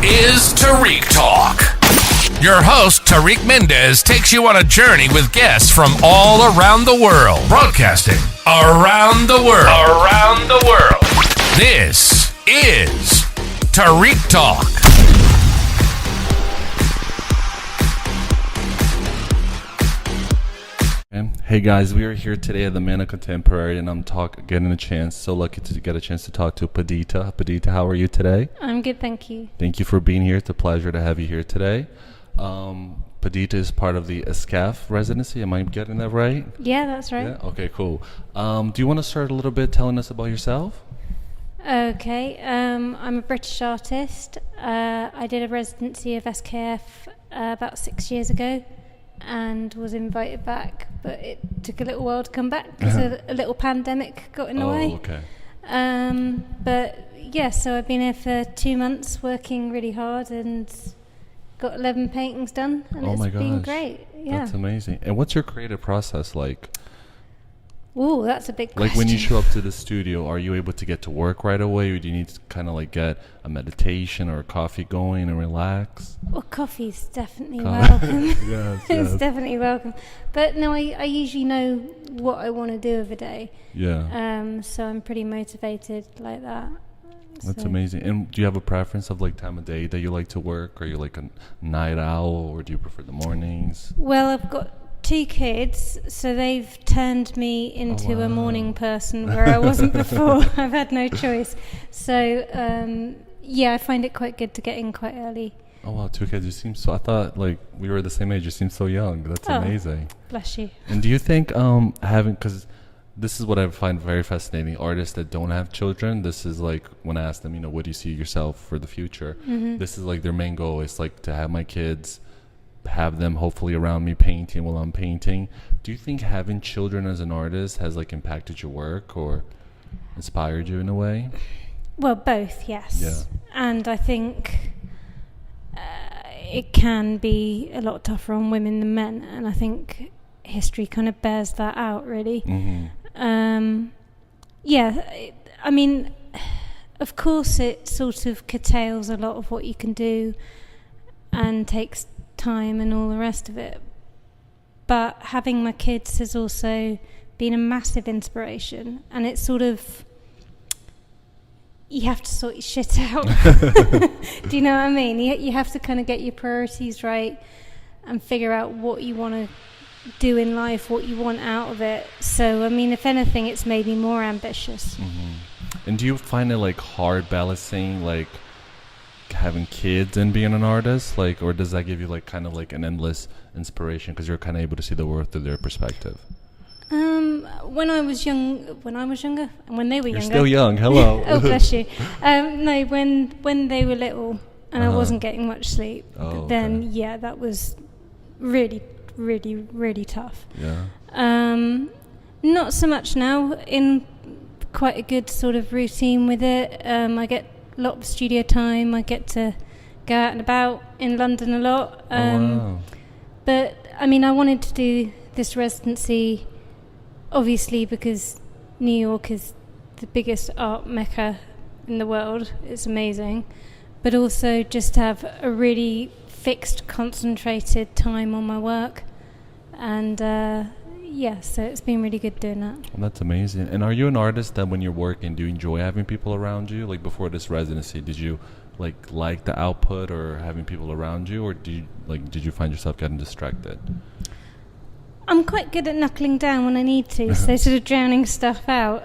is Tarik Talk. Your host, Tarik Mendes, takes you on a journey with guests from all around the world. Broadcasting around the world. Around the world. This is Tarik Talk. Hey guys, we are here today at the Mana Contemporary, and I'm getting a chance, so lucky to get a chance to talk to Padita. Padita, how are you today? I'm good, thank you. Thank you for being here. It's a pleasure to have you here today. Padita is part of the ESCAF residency. Am I getting that right? Yeah, that's right. Yeah? Okay, cool. Do you want to start a little bit telling us about yourself? Okay, I'm a British artist. I did a residency of SKF about 6 years ago and was invited back, but it took a little while to come back because a little pandemic got in the way. Oh, okay. But yeah, so I've been here for 2 months working really hard and got 11 paintings done, and it's been great. Yeah. That's amazing. And what's your creative process like? Ooh, that's a big question. Like when you show up to the studio, are you able to get to work right away, or do you need to kind of like get a meditation or a coffee going and relax? Well, coffee's definitely welcome. Yes. It's definitely welcome. But no, I usually know what I want to do of a day. Yeah. So I'm pretty motivated like that. That's amazing. And do you have a preference of like time of day that you like to work? Are you like a night owl, or do you prefer the mornings? Well, I've got 2 kids, so they've turned me into a morning person where I wasn't before. I've had no choice. So, yeah, I find it quite good to get in quite early. Oh, wow, 2 kids. You seem so... I thought, like, we were the same age. You seem so young. That's amazing. Bless you. And do you think having... Because this is what I find very fascinating. Artists that don't have children, this is like, when I ask them, what do you see yourself for the future? Mm-hmm. This is like their main goal. It's like to have my kids, have them hopefully around me painting while I'm painting. Do you think having children as an artist has like impacted your work or inspired you in a way? Well, both, yes. Yeah. And I think it can be a lot tougher on women than men, and I think history kind of bears that out, really. Mm-hmm. I mean, of course it sort of curtails a lot of what you can do and takes time and all the rest of it, but having my kids has also been a massive inspiration, and it's sort of, you have to sort your shit out. Do you know what I mean? You have to kind of get your priorities right and figure out what you want to do in life, what you want out of it. So I mean, if anything, it's made me more ambitious. Mm-hmm. And do you find it like hard balancing like having kids and being an artist, like, or does that give you like kind of like an endless inspiration because you're kind of able to see the world through their perspective? When I was younger, and when they were you're younger. You're still young. Hello. Oh, bless you. No, when they were little and I wasn't getting much sleep, then yeah, that was really, really, really tough. Yeah. Not so much now. In quite a good sort of routine with it. I get a lot of studio time. I get to go out and about in London a lot. Wow. But I mean, I wanted to do this residency, obviously, because New York is the biggest art mecca in the world. It's amazing. But also just have a really fixed, concentrated time on my work. And so it's been really good doing that. Well, that's amazing. And are you an artist that when you're working, do you enjoy having people around you? Like before this residency, did you like the output or having people around you, or did you find yourself getting distracted? I'm quite good at knuckling down when I need to, so sort of drowning stuff out.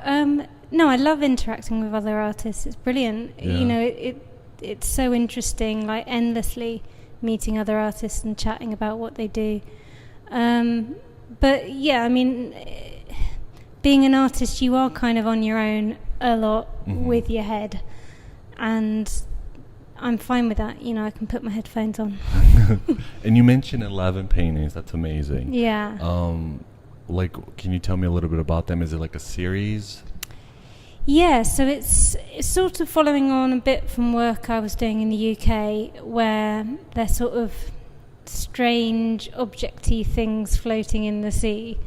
No, I love interacting with other artists. It's brilliant. Yeah. It's so interesting, like endlessly meeting other artists and chatting about what they do. But yeah, I mean, being an artist, you are kind of on your own a lot with your head, and I'm fine with that. I can put my headphones on. And you mentioned 11 paintings. That's amazing. Yeah. Can you tell me a little bit about them? Is it like a series? Yeah, so it's sort of following on a bit from work I was doing in the UK, where they're sort of strange, objecty things floating in the sea.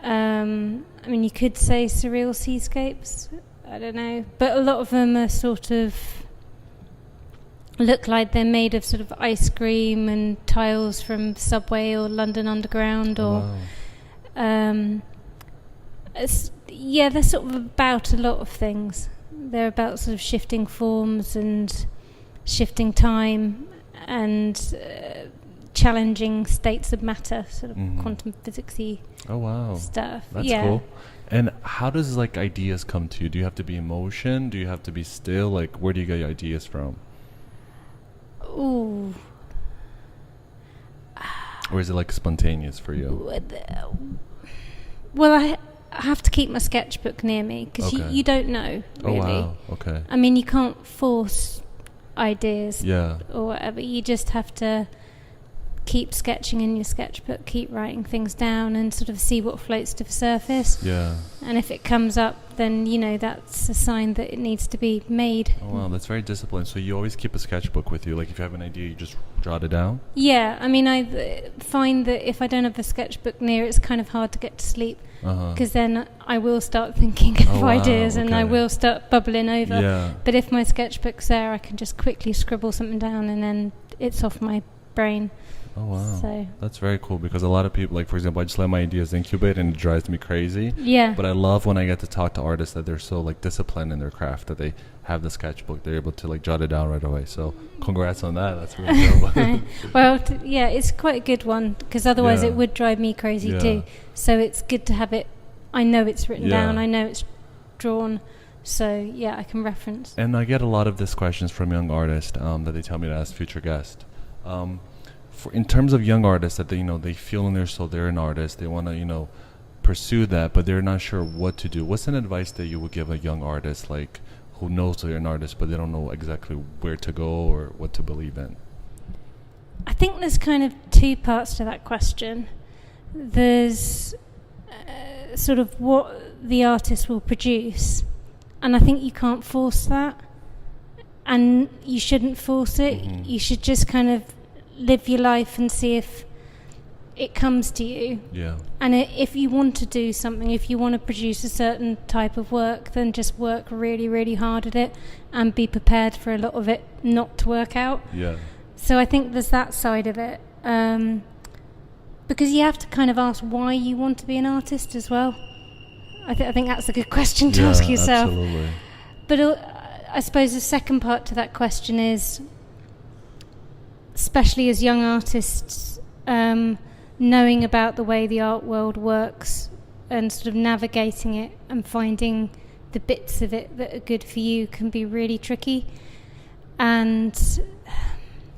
I mean, you could say surreal seascapes. I don't know, but a lot of them are sort of look like they're made of sort of ice cream and tiles from Subway or London Underground, or they're sort of about a lot of things. They're about sort of shifting forms and shifting time and challenging states of matter, sort of quantum physics-y stuff. That's cool. And how does like ideas come to you? Do you have to be in motion? Do you have to be still? Like, where do you get your ideas from? Ooh. Or is it like spontaneous for you? Well, I have to keep my sketchbook near me because you don't know, really. Oh, wow. Okay. I mean, you can't force ideas Yeah. or whatever. You just have to keep sketching in your sketchbook, keep writing things down, and sort of see what floats to the surface. Yeah. And if it comes up, then, you know, that's a sign that it needs to be made. Oh, wow. That's very disciplined. So you always keep a sketchbook with you? Like, if you have an idea, you just jot it down? Yeah. I mean, I find that if I don't have the sketchbook near, it's kind of hard to get to sleep. Because then I will start thinking of ideas and I will start bubbling over. Yeah. But if my sketchbook's there, I can just quickly scribble something down and then it's off my brain. Oh, wow. So That's very cool, because a lot of people, like, for example, I just let my ideas incubate and it drives me crazy. Yeah. But I love when I get to talk to artists that they're so, like, disciplined in their craft, that they have the sketchbook, they're able to, like, jot it down right away. So congrats on that. That's really dope. Well, it's quite a good one, because otherwise it would drive me crazy too. So it's good to have it. I know it's written down. I know it's drawn. So, I can reference. And I get a lot of these questions from young artists that they tell me to ask future guests. In terms of young artists that they feel in their soul they're an artist, they want to pursue that, but they're not sure what to do. What's an advice that you would give a young artist, like, who knows they're an artist but they don't know exactly where to go or what to believe in? I think there's kind of two parts to that question. There's sort of what the artist will produce, and I think you can't force that, and you shouldn't force it. You should just kind of live your life and see if it comes to you. Yeah. And if you want to do something, if you want to produce a certain type of work, then just work really, really hard at it and be prepared for a lot of it not to work out. Yeah. So I think there's that side of it. Because you have to kind of ask why you want to be an artist as well. I think that's a good question to ask yourself. Absolutely. But I suppose the second part to that question is, especially as young artists, knowing about the way the art world works and sort of navigating it and finding the bits of it that are good for you can be really tricky. And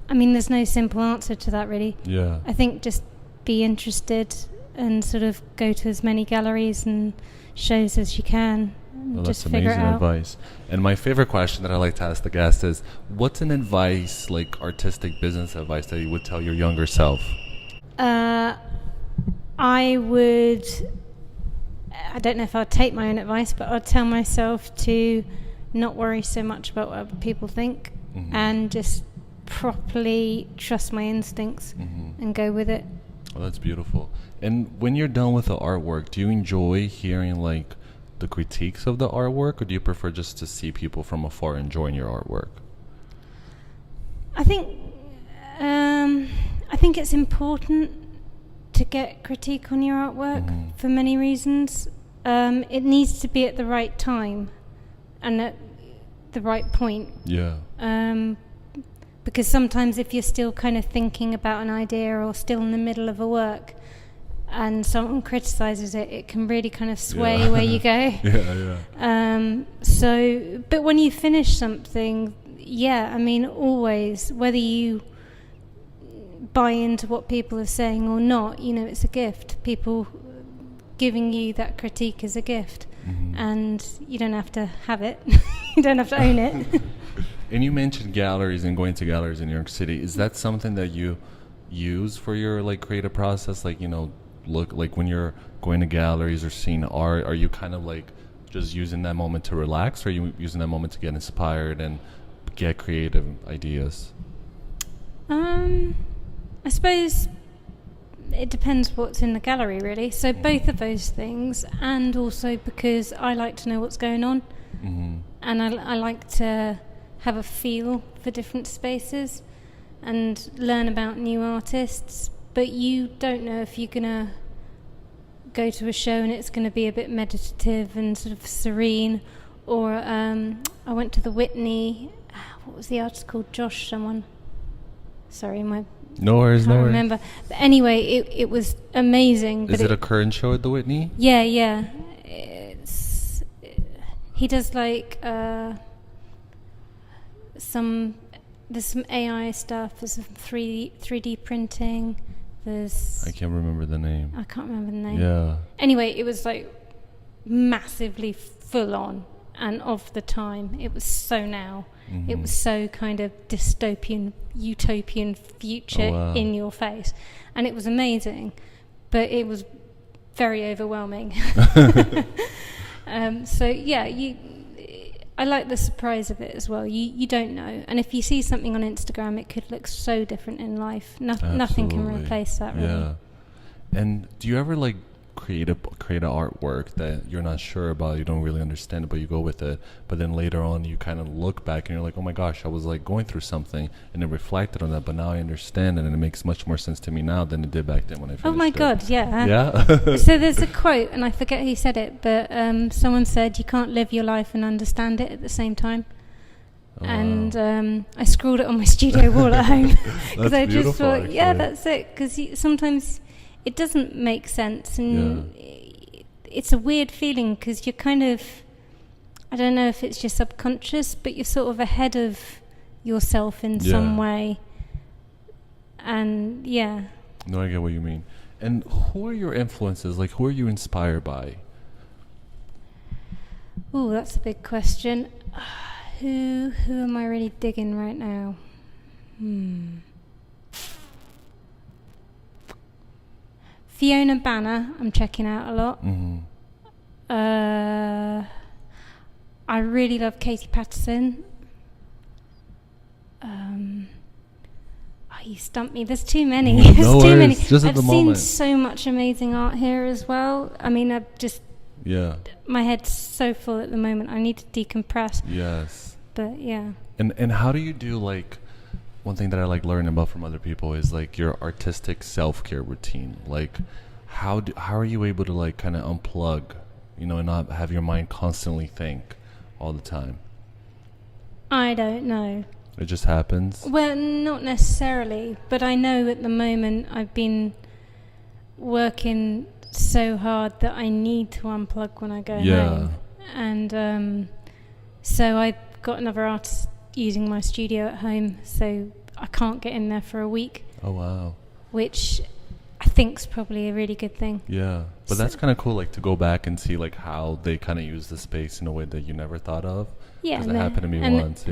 I mean, there's no simple answer to that, really. Yeah. I think just be interested and sort of go to as many galleries and shows as you can. Well, that's amazing advice. And my favorite question that I like to ask the guests is, what's an advice, like artistic business advice, that you would tell your younger self? I don't know if I'd take my own advice, but I'd tell myself to not worry so much about what other people think and just properly trust my instincts and go with it. Well, that's beautiful. And when you're done with the artwork, do you enjoy hearing like the critiques of the artwork, or do you prefer just to see people from afar enjoying your artwork? I think it's important to get critique on your artwork for many reasons. It needs to be at the right time and at the right point. Yeah. Because sometimes if you're still kind of thinking about an idea or still in the middle of a work and someone criticizes it, it can really kind of sway where you go. But when you finish something, I mean, always, whether you buy into what people are saying or not, it's a gift. People giving you that critique is a gift, and you don't have to have it. You don't have to own it. And you mentioned galleries and going to galleries in New York City. Is that something that you use for your like creative process? Like, look, like when you're going to galleries or seeing art, are you kind of like just using that moment to relax, or are you using that moment to get inspired and get creative ideas? I suppose it depends what's in the gallery, really. So both of those things, and also because I like to know what's going on, and I like to have a feel for different spaces and learn about new artists, but you don't know if you're gonna go to a show and it's gonna be a bit meditative and sort of serene, or I went to the Whitney. What was the artist called? Josh someone. Sorry, No worries, I can't remember. But anyway, it was amazing. Is it a current show at the Whitney? Yeah. He does like there's some AI stuff. There's some 3D printing. I can't remember the name. I can't remember the name. Yeah. Anyway, it was like massively full on and of the time. It was so now. Mm-hmm. It was so kind of dystopian, utopian future in your face. And it was amazing, but it was very overwhelming. So yeah, I like the surprise of it as well. You don't know. And if you see something on Instagram, it could look so different in life. Nothing can replace that, really. Yeah. And do you ever like create an artwork that you're not sure about, you don't really understand it, but you go with it, but then later on you kind of look back and you're like, oh my gosh, I was like going through something and it reflected on that, but now I understand it and it makes much more sense to me now than it did back then when I finished it. Oh my God, yeah. Yeah? So there's a quote, and I forget who said it, but someone said you can't live your life and understand it at the same time. Oh, and wow. I scrawled it on my studio wall at home because I just thought, actually. yeah, that's it, because sometimes it doesn't make sense, and it's a weird feeling because you're kind of, I don't know if it's your subconscious, but you're sort of ahead of yourself in some way. And no, I get what you mean. And who are your influences? Like, who are you inspired by? Oh, that's a big question. Who am I really digging right now? Fiona Banner, I'm checking out a lot. Mm-hmm. I really love Katie Patterson. You stumped me. There's too many. No too many. Just at I've the seen moment. so much amazing art here as well. I mean, I've just... Yeah. My head's so full at the moment. I need to decompress. Yes. But, yeah. And how do you do, like... One thing that I like learning about from other people is like your artistic self-care routine. Like, how are you able to like kind of unplug, and not have your mind constantly think all the time? I don't know. It just happens? Well, not necessarily, but I know at the moment I've been working so hard that I need to unplug when I go home. And so I've got another artist using my studio at home, so I can't get in there for a week. Oh, wow. Which I think's probably a really good thing. Yeah, but that's kind of cool, like to go back and see like how they kind of use the space in a way that you never thought of. Yeah, because it happened to me once.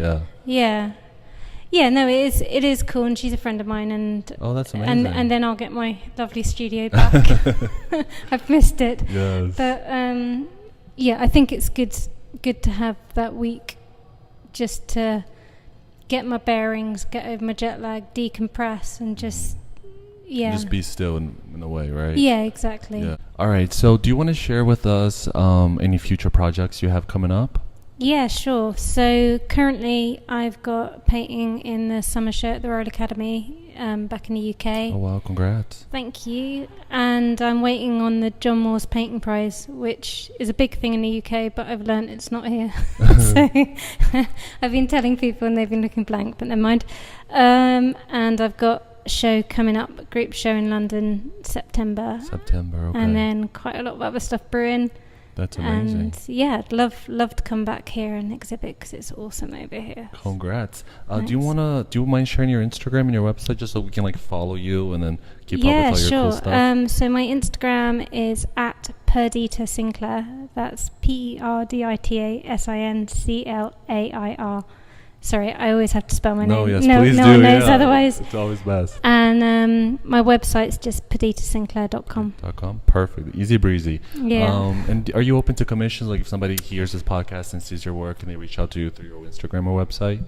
Yeah, no, it is cool, and she's a friend of mine, and oh, that's amazing. And then I'll get my lovely studio back. I've missed it. Yes. But I think it's good to have that week just to get my bearings, get over my jet lag, decompress, and just be still in a way, right? Yeah, exactly. Yeah. All right, so do you want to share with us any future projects you have coming up? Yeah, sure. So currently I've got painting in the summer show at the Royal Academy back in the UK. Oh wow, congrats. Thank you. And I'm waiting on the John Moores Painting Prize, which is a big thing in the UK, but I've learned it's not here. So I've been telling people and they've been looking blank, but never mind. And I've got a show coming up, a group show in London, September, okay. And then quite a lot of other stuff brewing. That's amazing. And yeah, I'd love to come back here and exhibit because it's awesome over here. Congrats. Do you mind sharing your Instagram and your website just so we can like follow you and then keep up with all your cool stuff? So my Instagram is at Perdita Sinclair. That's PERDITASINCLAIR. Sorry, I always have to spell my name. Yes, no please no do. one knows otherwise. It's always best. And my website's just perditasinclair.com. Perfect. Easy breezy. Yeah. And are you open to commissions? Like if somebody hears this podcast and sees your work and they reach out to you through your Instagram or website?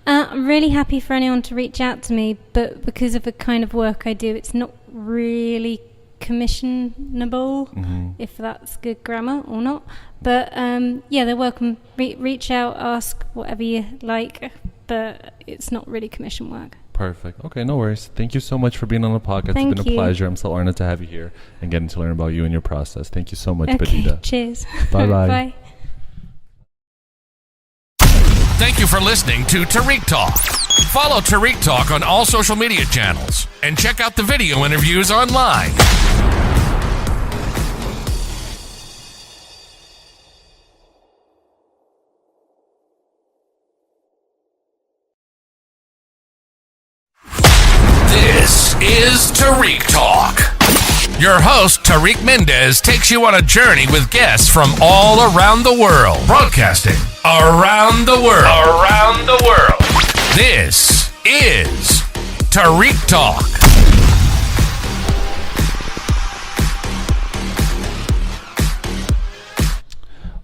I'm really happy for anyone to reach out to me, but because of the kind of work I do, it's not really commissionable, if that's good grammar or not. But they're welcome. Reach out, ask whatever you like, but it's not really commission work. Perfect. Okay, no worries. Thank you so much for being on the podcast. It's been a pleasure. I'm so honored to have you here and getting to learn about you and your process. Thank you so much, Badida. Cheers. Bye-bye. Bye. Thank you for listening to Tarik Talk. Follow Tarik Talk on all social media channels and check out the video interviews online. This is Tarik Talk. Your host, Tarik Mendes, takes you on a journey with guests from all around the world. Broadcasting around the world. Around the world. This is Tarik Talk.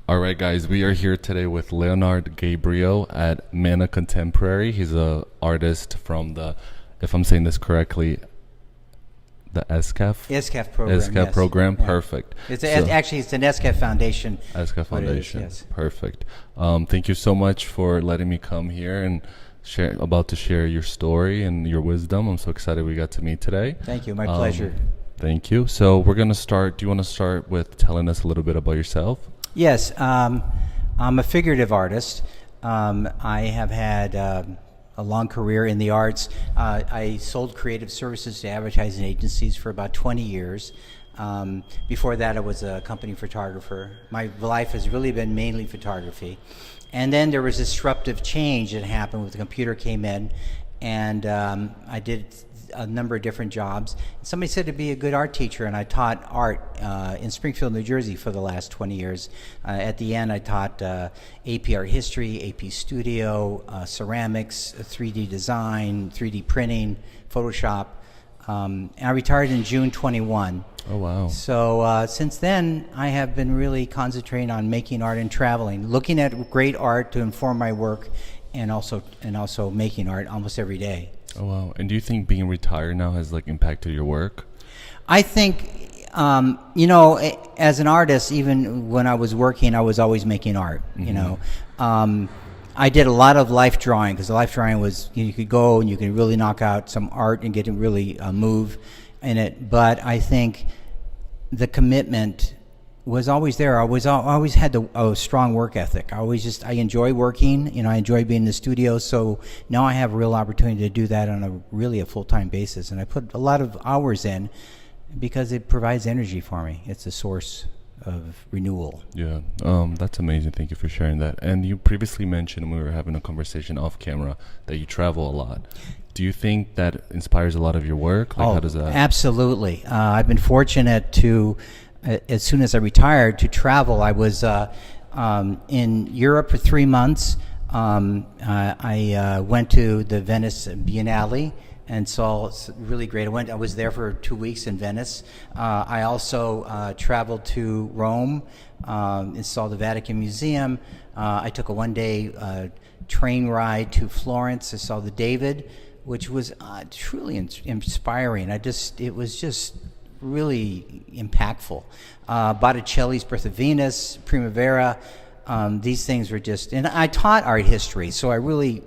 All right, guys, we are here today with Leonard Gabriel at Mana Contemporary. He's an artist from the, if I'm saying this correctly, the SCAF program. Yes. Program, yeah. Perfect. It's actually it's an SCAF Foundation. SCAF Foundation, yes. Perfect. Thank you so much for letting me come here and about to share your story and your wisdom. I'm so excited we got to meet today. Thank you, my pleasure. Thank you. So we're gonna start. Do you want to start with telling us a little bit about yourself? Yes, I'm a figurative artist. I have had a long career in the arts. I sold creative services to advertising agencies for about 20 years. Before that, I was a company photographer. My life has really been mainly photography. And then there was disruptive change that happened when the computer came in, and I did a number of different jobs. Somebody said to be a good art teacher, and I taught art in Springfield, New Jersey for the last 20 years. At the end, I taught AP Art History, AP Studio, ceramics, 3D design, 3D printing, Photoshop. And I retired in June 21. Oh, wow. So since then, I have been really concentrating on making art and traveling, looking at great art to inform my work, and also making art almost every day. Oh, wow. And do you think being retired now has impacted your work? I think, as an artist, even when I was working, I was always making art, I did a lot of life drawing, because the life drawing was, you could go and you could really knock out some art and get to really move in it. But I think the commitment was always there. I always had a strong work ethic. I enjoy working. I enjoy being in the studio. So now I have a real opportunity to do that on a full-time basis. And I put a lot of hours in because it provides energy for me. It's a source of renewal. Yeah, that's amazing. Thank you for sharing that. And you previously mentioned, when we were having a conversation off camera, that you travel a lot. Do you think that inspires a lot of your work? How does that? Absolutely. I've been fortunate to, as soon as I retired, to travel. I was in Europe for 3 months. I went to the Venice Biennale and saw really great. I was there for 2 weeks in Venice. I also traveled to Rome and saw the Vatican Museum. I took a one-day train ride to Florence. I saw the David, which was truly inspiring. It was just really impactful. Botticelli's Birth of Venus, Primavera. These things were just, and I taught art history, so I really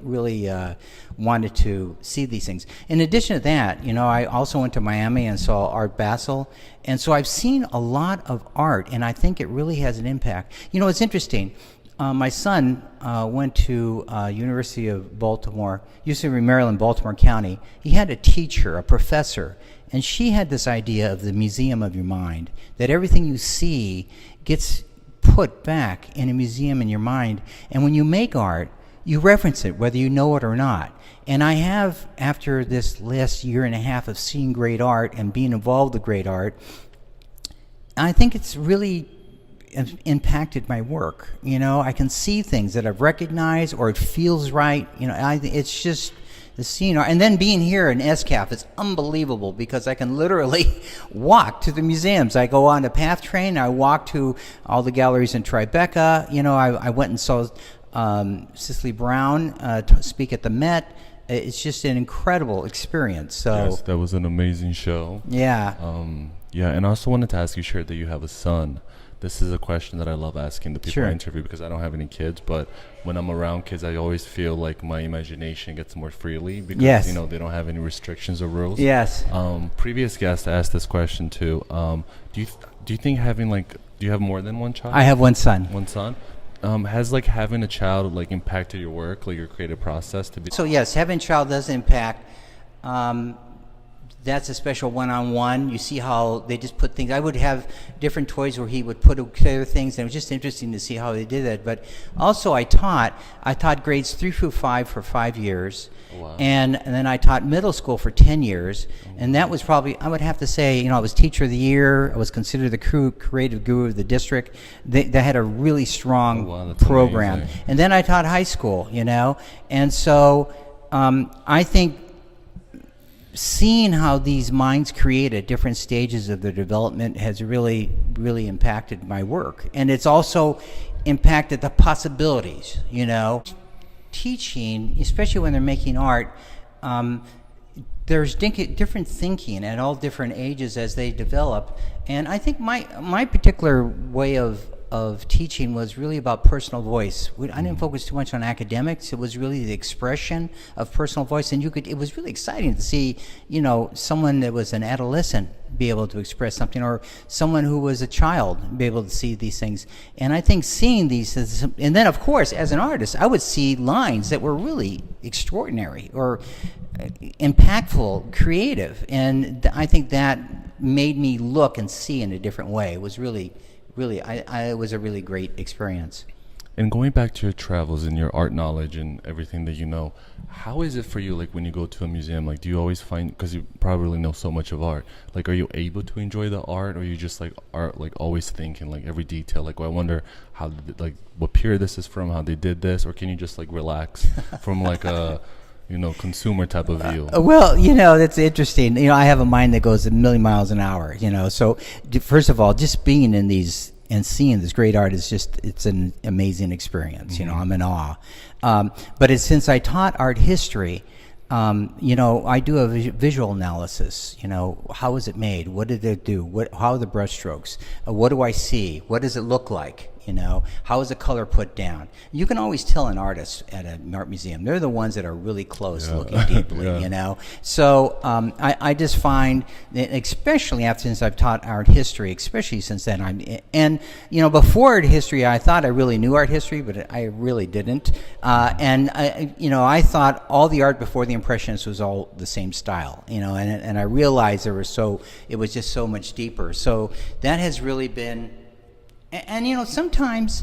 wanted to see these things. In addition to that, I also went to Miami and saw Art Basel, and so I've seen a lot of art, and I think it really has an impact. It's interesting. My son went to University of Maryland, Baltimore County. He had a teacher, a professor, and she had this idea of the museum of your mind, that everything you see gets put back in a museum in your mind, and when you make art, you reference it, whether you know it or not. And I have, after this last year and a half of seeing great art and being involved with great art, I think it's really impacted my work. I can see things that I've recognized, or it feels right. It's just the scene. And then being here in SCAF is unbelievable, because I can literally walk to the museums. I go on a PATH train. I walk to all the galleries in Tribeca. I went and saw Cicely Brown speak at the Met. it's just an incredible experience. So Yes, that was an amazing show. yeah. Yeah, and I also wanted to ask you, shared that you have a son. This is a question that I love asking the people Sure. I interview because I don't have any kids, but when I'm around kids, I always feel like my imagination gets more freely because, Yes. they don't have any restrictions or rules. Yes. Previous guest asked this question too. Do you think having do you have more than one child? I have one son. One son. Has having a child impacted your work, your creative process to be? So yes, having a child does impact. That's a special one-on-one. You see how they just put things. I would have different toys where he would put together things, and it was just interesting to see how they did that. But also, I taught grades 3 through 5 for 5 years, Wow. and then I taught middle school for 10 years, and that was probably, I would have to say, I was teacher of the year. I was considered the creative guru of the district. They had a really strong Wow, that's program, amazing. and then I taught high school. And so I think seeing how these minds create at different stages of their development has really, really impacted my work. And it's also impacted the possibilities, Teaching, especially when they're making art, there's different thinking at all different ages as they develop. And I think my particular way of teaching was really about personal voice. I didn't focus too much on academics. It was really the expression of personal voice, and it was really exciting to see, someone that was an adolescent be able to express something, or someone who was a child be able to see these things. And I think seeing these, and then of course, as an artist, I would see lines that were really extraordinary or impactful, creative, and I think that made me look and see in a different way. It was really, it was a really great experience. And going back to your travels and your art knowledge and everything that you know, how is it for you, when you go to a museum, do you always find, because you probably know so much of art, are you able to enjoy the art, or you just art, always thinking, every detail, I wonder how, what period this is from, how they did this, or can you just, relax from, a, consumer type of view? Well, that's interesting. I have a mind that goes a million miles an hour, so first of all, just being in these and seeing this great art is it's an amazing experience. Mm-hmm. I'm in awe. But since I taught art history, I do a visual analysis. How was it made? What did it do? How are the brush strokes? What do I see? What does it look like? How is the color put down? You can always tell an artist at an art museum. They're the ones that are really close, looking deeply, Yeah. So I just find that, especially since I've taught art history, especially since then, before art history, I thought I really knew art history, but I really didn't. And I thought all the art before the Impressionists was all the same style, and I realized it was just so much deeper. So that has really been. And sometimes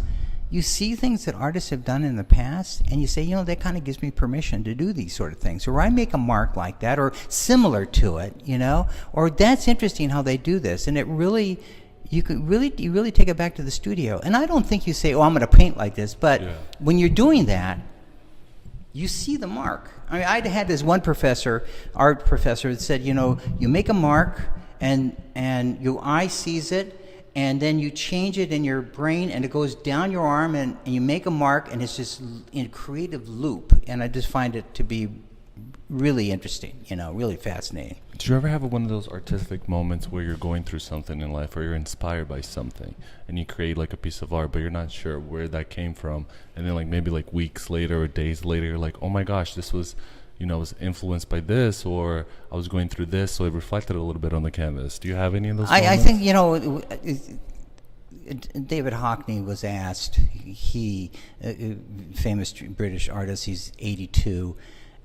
you see things that artists have done in the past, and you say, that kind of gives me permission to do these sort of things. Or I make a mark like that, or similar to it, or that's interesting how they do this. And you really take it back to the studio. And I don't think you say, I'm going to paint like this, but when you're doing that, you see the mark. I mean, I had this one art professor, that said, you make a mark, and your eye sees it, and then you change it in your brain, and it goes down your arm, and you make a mark, and it's just in a creative loop. And I just find it to be really interesting, really fascinating. Did you ever have one of those artistic moments where you're going through something in life, or you're inspired by something, and you create a piece of art, but you're not sure where that came from, and then maybe weeks later or days later, you're like, oh my gosh, this was, I was influenced by this, or I was going through this, so it reflected a little bit on the canvas. Do you have any of those moments? I think, David Hockney was asked, famous British artist, he's 82,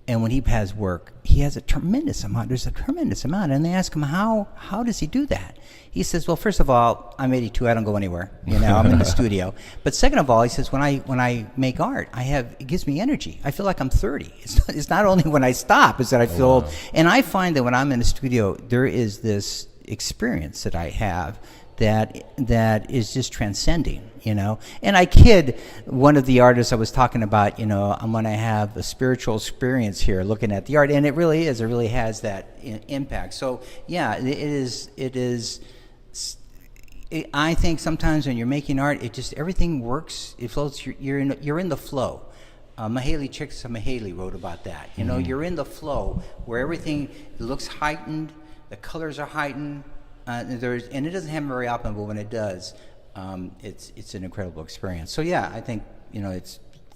and when he has work, he has a tremendous amount. There's a tremendous amount, and they ask him how does he do that? He says, well, first of all, I'm 82. I don't go anywhere. I'm in the studio. But second of all, he says, when I make art, it gives me energy. I feel like I'm 30. It's not only when I stop, it's that I feel old. And I find that when I'm in the studio, there is this experience that I have that is just transcending, And I kid one of the artists I was talking about, I'm going to have a spiritual experience here looking at the art, and it really is. It really has that impact. So yeah, it is. I think sometimes when you're making art, everything works. It flows. You're in the flow. Mahaley Csikszentmihalyi wrote about that. You know, you're in the flow where everything looks heightened, the colors are heightened, and it doesn't happen very often, but when it does, it's an incredible experience. So yeah, I think, you know,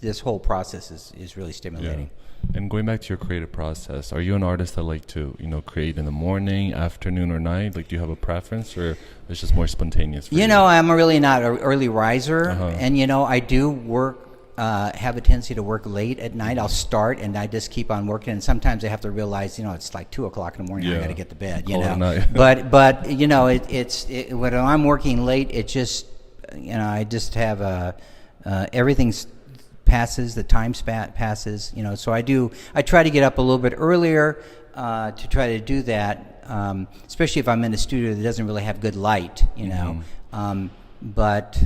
this whole process is really stimulating. Yeah. And going back to your creative process, are you an artist that like to, you know, create in the morning, afternoon, or night? Like, do you have a preference, or it's just more spontaneous for you? You know, I'm really not an early riser, and you know, I do work. Have a tendency to work late at night. I'll start and I just keep on working, and sometimes I have to realize, you know, it's like 2:00 in the morning. I got to get to bed. You know, but you know, when I'm working late, it just, you know, I just have everything passes, the time span passes. You know, so I try to get up a little bit earlier to try to do that, especially if I'm in a studio that doesn't really have good light. You know, but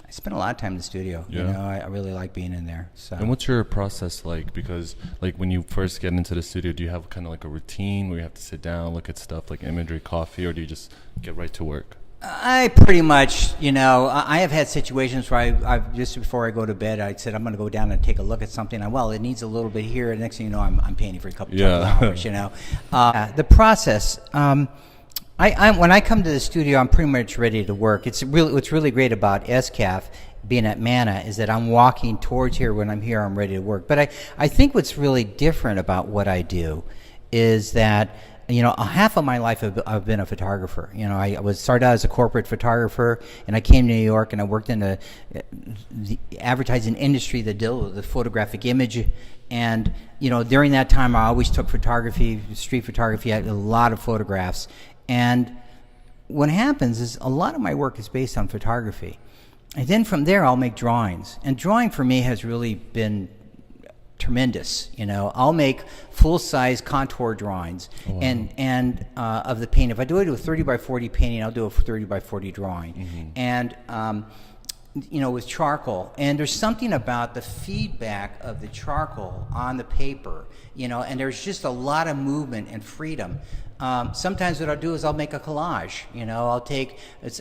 I spend a lot of time in the studio. You know, I really like being in there. So. And what's your process like? Because like when you first get into the studio, do you have kind of like a routine where you have to sit down, look at stuff like imagery, coffee, or do you just get right to work? I pretty much, you know, I have had situations where I just before I go to bed, I said I'm going to go down and take a look at something. Well, it needs a little bit here. The next thing you know, I'm painting for a couple of hours. You know, the process. When I come to the studio, I'm pretty much ready to work. What's really great about SCAF being at Mana is that I'm walking towards here. When I'm here, I'm ready to work. But I think what's really different about what I do is that, you know, half of my life I've been a photographer. You know, I started out as a corporate photographer, and I came to New York and I worked in the advertising industry that dealt with the photographic image. And, you know, during that time, I always took photography, street photography. I had a lot of photographs. And what happens is a lot of my work is based on photography. And then from there, I'll make drawings. And drawing for me has really been tremendous. You know, I'll make full-size contour drawings and of the painting. If I do a 30 by 40 painting, I'll do a 30 by 40 drawing. And you know, with charcoal. And there's something about the feedback of the charcoal on the paper, you know, and there's just a lot of movement and freedom. Sometimes what I'll do is I'll make a collage, you know,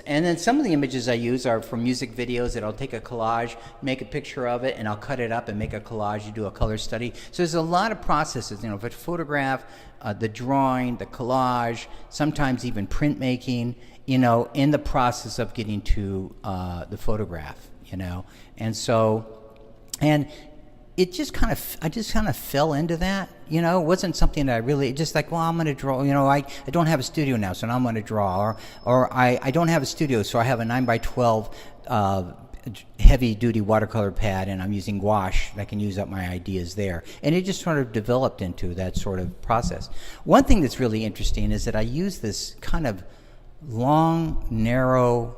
and then some of the images I use are from music videos that I'll take a collage, make a picture of it, and I'll cut it up and make a collage. You do a color study. So there's a lot of processes, you know, but photograph, the drawing, the collage, sometimes even printmaking, you know, in the process of getting to the photograph, you know. And so, and it just I just kind of fell into that, you know. It wasn't something that I really, just like, well, I'm going to draw, you know, I don't have a studio now, so now I'm going to draw, or I don't have a studio, so I have a 9x12 heavy-duty watercolor pad, and I'm using gouache. I can use up my ideas there. And it just sort of developed into that sort of process. One thing that's really interesting is that I use this kind of long, narrow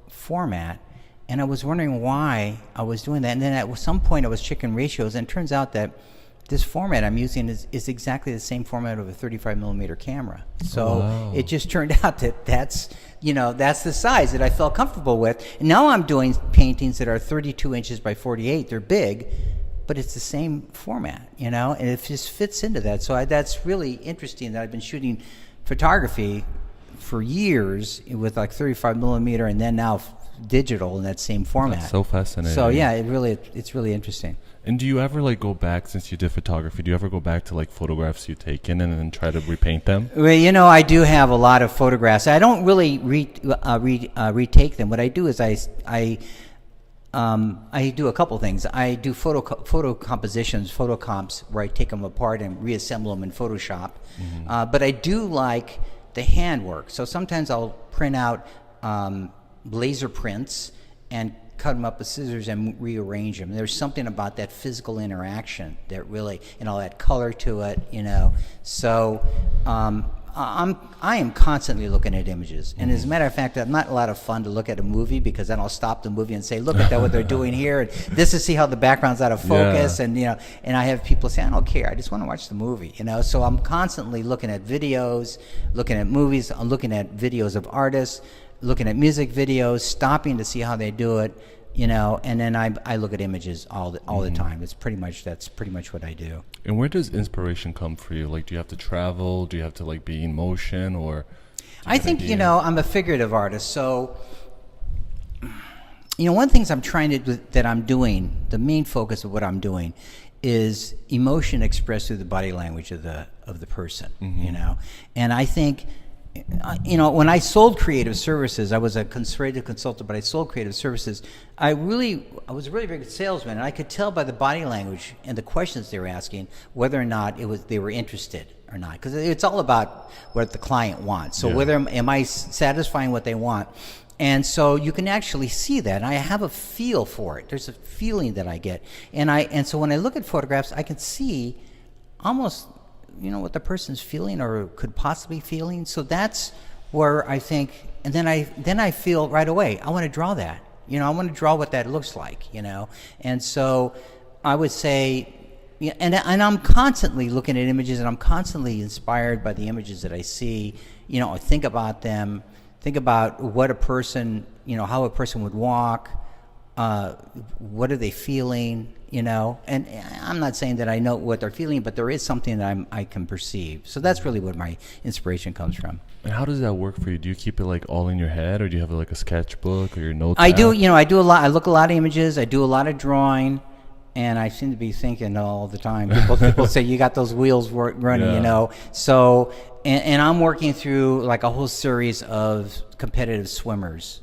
format, and I was wondering why I was doing that. And then at some point I was checking ratios, and it turns out that this format I'm using is exactly the same format of a 35 millimeter camera. So it just turned out that that's the size that I felt comfortable with. And now I'm doing paintings that are 32 inches by 48. They're big, but it's the same format, you know, and it just fits into that. So that's really interesting that I've been shooting photography for years with like 35 millimeter, and then now digital in that same format. That's so fascinating. So yeah, it's really interesting. And do you ever like go back, since you did photography, do you ever go back to like photographs you've taken and then try to repaint them? Well, you know, I do have a lot of photographs. I don't really retake them. What I do is I do a couple things. I do photo compositions, photo comps, where I take them apart and reassemble them in Photoshop. But I do like the handwork. So sometimes I'll print out laser prints and cut them up with scissors and rearrange them. There's something about that physical interaction that really, and I'll add color to it, you know. So I am constantly looking at images, and as a matter of fact, it's not a lot of fun to look at a movie, because then I'll stop the movie and say, look at that, what they're doing here, and this is see how the background's out of focus, and you know, and I have people say, I don't care, I just want to watch the movie, you know. So I'm constantly looking at videos, looking at movies, I'm looking at videos of artists, looking at music videos, stopping to see how they do it, you know, and then I look at images all the time. That's pretty much what I do. And where does inspiration come for you? Like, do you have to travel? Do you have to like be in motion, or? I think, you know, I'm a figurative artist, so one of the things I'm trying to do, that I'm doing, the main focus of what I'm doing, is emotion expressed through the body language of the person. And I think, when I sold creative services, I was a creative consultant, but I sold creative services. I was a really very good salesman, and I could tell by the body language and the questions they were asking whether or not they were interested or not, because it's all about what the client wants. So whether am I satisfying what they want? And so you can actually see that. And I have a feel for it. There's a feeling that I get. And so when I look at photographs, I can see almost, what the person's feeling or could possibly feeling. So that's where I think, and then I feel right away, I want to draw that. I want to draw what that looks like, And so I would say, and I'm constantly looking at images, and I'm constantly inspired by the images that I see. I think about them. Think about what a person, how a person would walk, what are they feeling, and I'm not saying that I know what they're feeling, but there is something that I can perceive. So that's really what my inspiration comes from. And how does that work for you? Do you keep it like all in your head, or do you have like a sketchbook or your notes? I do, I do a lot. I look a lot of images. I do a lot of drawing. And I seem to be thinking all the time. People say you got those wheels running, So, and I'm working through like a whole series of competitive swimmers,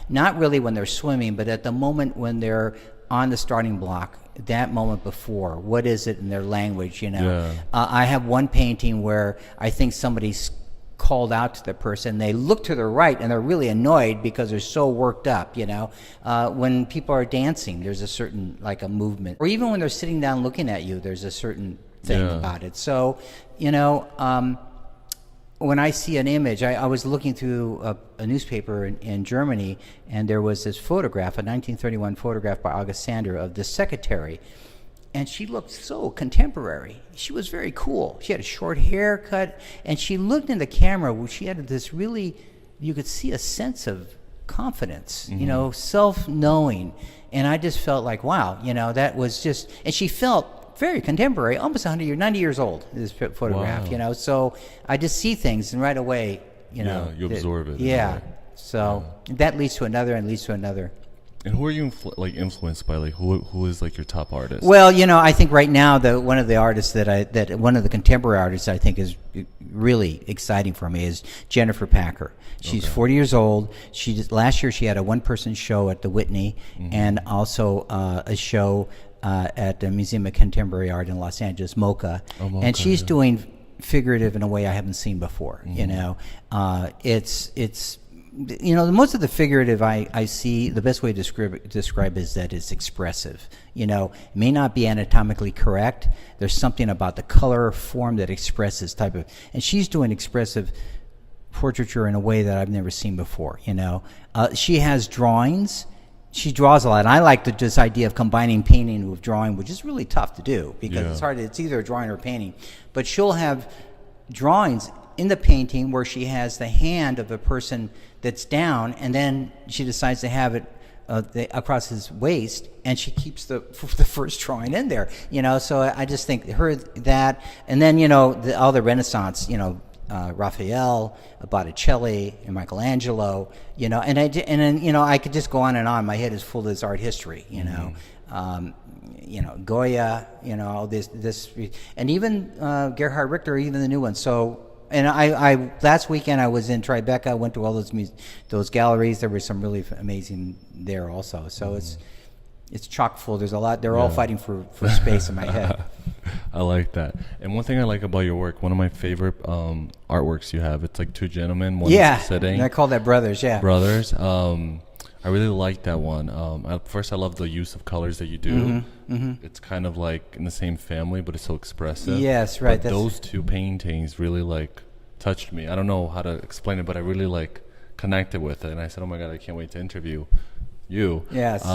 not really when they're swimming, but at the moment when they're on the starting block, that moment before, what is it in their language, I have one painting where I think somebody's called out to the person. They look to the right and they're really annoyed because they're so worked up, when people are dancing, there's a certain, like a movement, or even when they're sitting down looking at you, there's a certain thing about it. So, when I see an image, I was looking through a newspaper in Germany, and there was this photograph, a 1931 photograph by August Sander of the secretary. And she looked so contemporary. She was very cool. She had a short haircut, and she looked in the camera where she had this really, you could see a sense of confidence, self-knowing. And I just felt like, wow, that was just, and she felt very contemporary, almost 90 years old, this photograph, Wow. So I just see things, and right away, you absorb it. Yeah. So that leads to another and leads to another. And who are you influenced by? Like who is like your top artist? Well, I think right now one of the artists one of the contemporary artists I think is really exciting for me is Jennifer Packer. She's 40 years old. Last year she had a one-person show at the Whitney, and also a show at the Museum of Contemporary Art in Los Angeles, MoCA. And she's doing figurative in a way I haven't seen before. It's most of the figurative I see, the best way to describe is that it's expressive. It may not be anatomically correct. There's something about the color or form that expresses and she's doing expressive portraiture in a way that I've never seen before. She has drawings. She draws a lot, and I like this idea of combining painting with drawing, which is really tough to do because it's hard. It's either a drawing or a painting. But she'll have drawings in the painting where she has the hand of a person that's down, and then she decides to have it across his waist, and she keeps the first drawing in there. So I just think that, and then all the Renaissance, Raphael, Botticelli, and Michelangelo, and then I could just go on and on. My head is full of this art history, Goya, all this, and even Gerhard Richter, even the new one. So. And I last weekend I was in Tribeca. I went to all those galleries. There was some really amazing there also. So it's chock full. There's a lot. They're all fighting for space in my head. I like that. And one thing I like about your work, one of my favorite artworks you have, it's like two gentlemen, one sitting. And I call that brothers. Yeah, brothers. I really like that one. At first, I love the use of colors that you do. It's kind of like in the same family, but it's so expressive. Yes, right. But those two paintings really touched me. I don't know how to explain it, but I really connected with it. And I said, oh my God, I can't wait to interview you. Yes.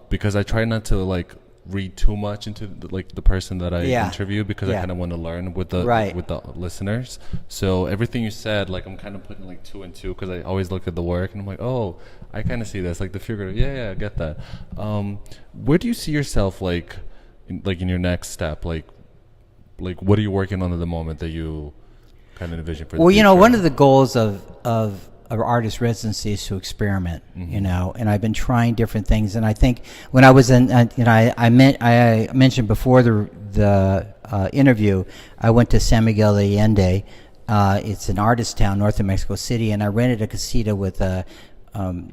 Because I try not to read too much into the person that I interview, because I kind of want to learn with the listeners. So everything you said, I'm kind of putting two and two, because I always look at the work and I'm like, oh, I kind of see this, the figurative. Yeah, I get that. Where do you see yourself in your next step? What are you working on at the moment that you kind of envision for the future? One of the goals of artist residencies to experiment, you know, and I've been trying different things. And I think when I was in, I mentioned before the interview, I went to San Miguel de Allende. It's an artist town north of Mexico City, and I rented a casita with a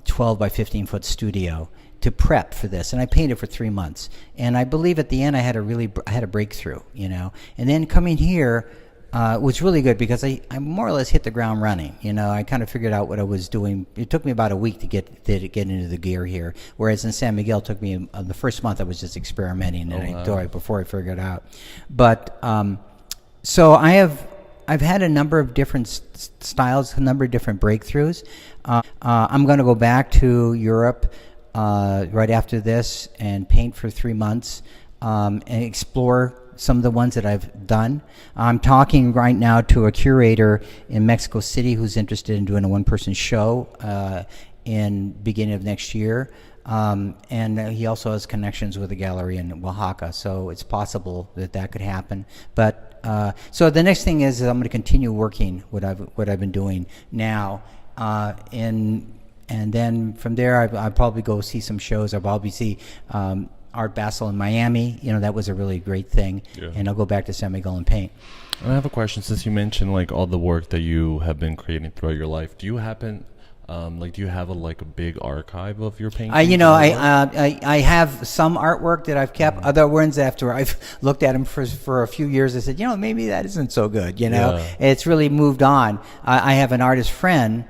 12 by 15 foot studio to prep for this, and I painted for 3 months. And I believe at the end I had a breakthrough, you know. And then coming here was really good because I more or less hit the ground running. You know, I kind of figured out what I was doing. It took me about a week to get into the gear here, whereas in San Miguel it took me the first month I was just experimenting before I figured it out. But so I've had a number of different styles, a number of different breakthroughs. I'm going to go back to Europe right after this and paint for 3 months and explore some of the ones that I've done. I'm talking right now to a curator in Mexico City who's interested in doing a one-person show in beginning of next year. And he also has connections with a gallery in Oaxaca, so it's possible that could happen. But so the next thing is I'm going to continue working what I've been doing now, and then from there I'll probably go see some shows. I'll probably see Art Basel in Miami. You know, that was a really great thing. Yeah. And I'll go back to San Miguel and paint. I have a question. Since you mentioned like all the work that you have been creating throughout your life, do you happen do you have a big archive of your paintings? I have some artwork that I've kept. Other ones, after I've looked at them for a few years, I said, you know, maybe that isn't so good. You know, It's really moved on. I have an artist friend.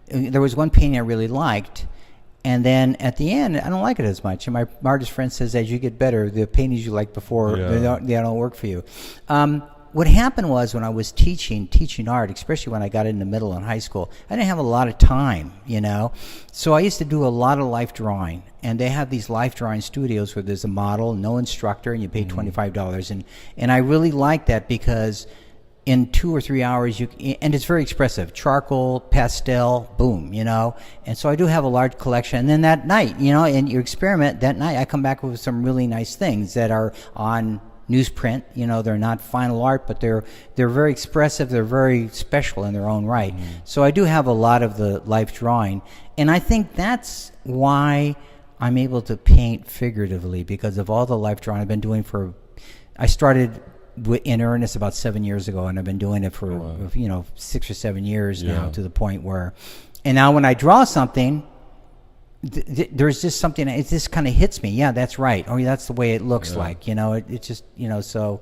There was one painting I really liked, and then at the end, I don't like it as much. And my artist friend says, as you get better, the paintings you liked before, they don't work for you. What happened was when I was teaching art, especially when I got into middle and high school, I didn't have a lot of time, you know. So I used to do a lot of life drawing, and they have these life drawing studios where there's a model, no instructor, and you pay $25. And I really like that because in 2 or 3 hours, and it's very expressive. Charcoal, pastel, boom, you know. And so I do have a large collection. And then that night, you know, and you experiment, that night I come back with some really nice things that are on newsprint. You know, they're not final art, but they're very expressive. They're very special in their own right. So I do have a lot of the life drawing. And I think that's why I'm able to paint figuratively, because of all the life drawing I've been doing I started in earnest about 7 years ago, and I've been doing it for 6 or 7 years now, to the point where, and now when I draw something, there's just something, it just kind of hits me. Yeah, that's right. Oh, yeah, that's the way it looks like. You know, it just, you know, so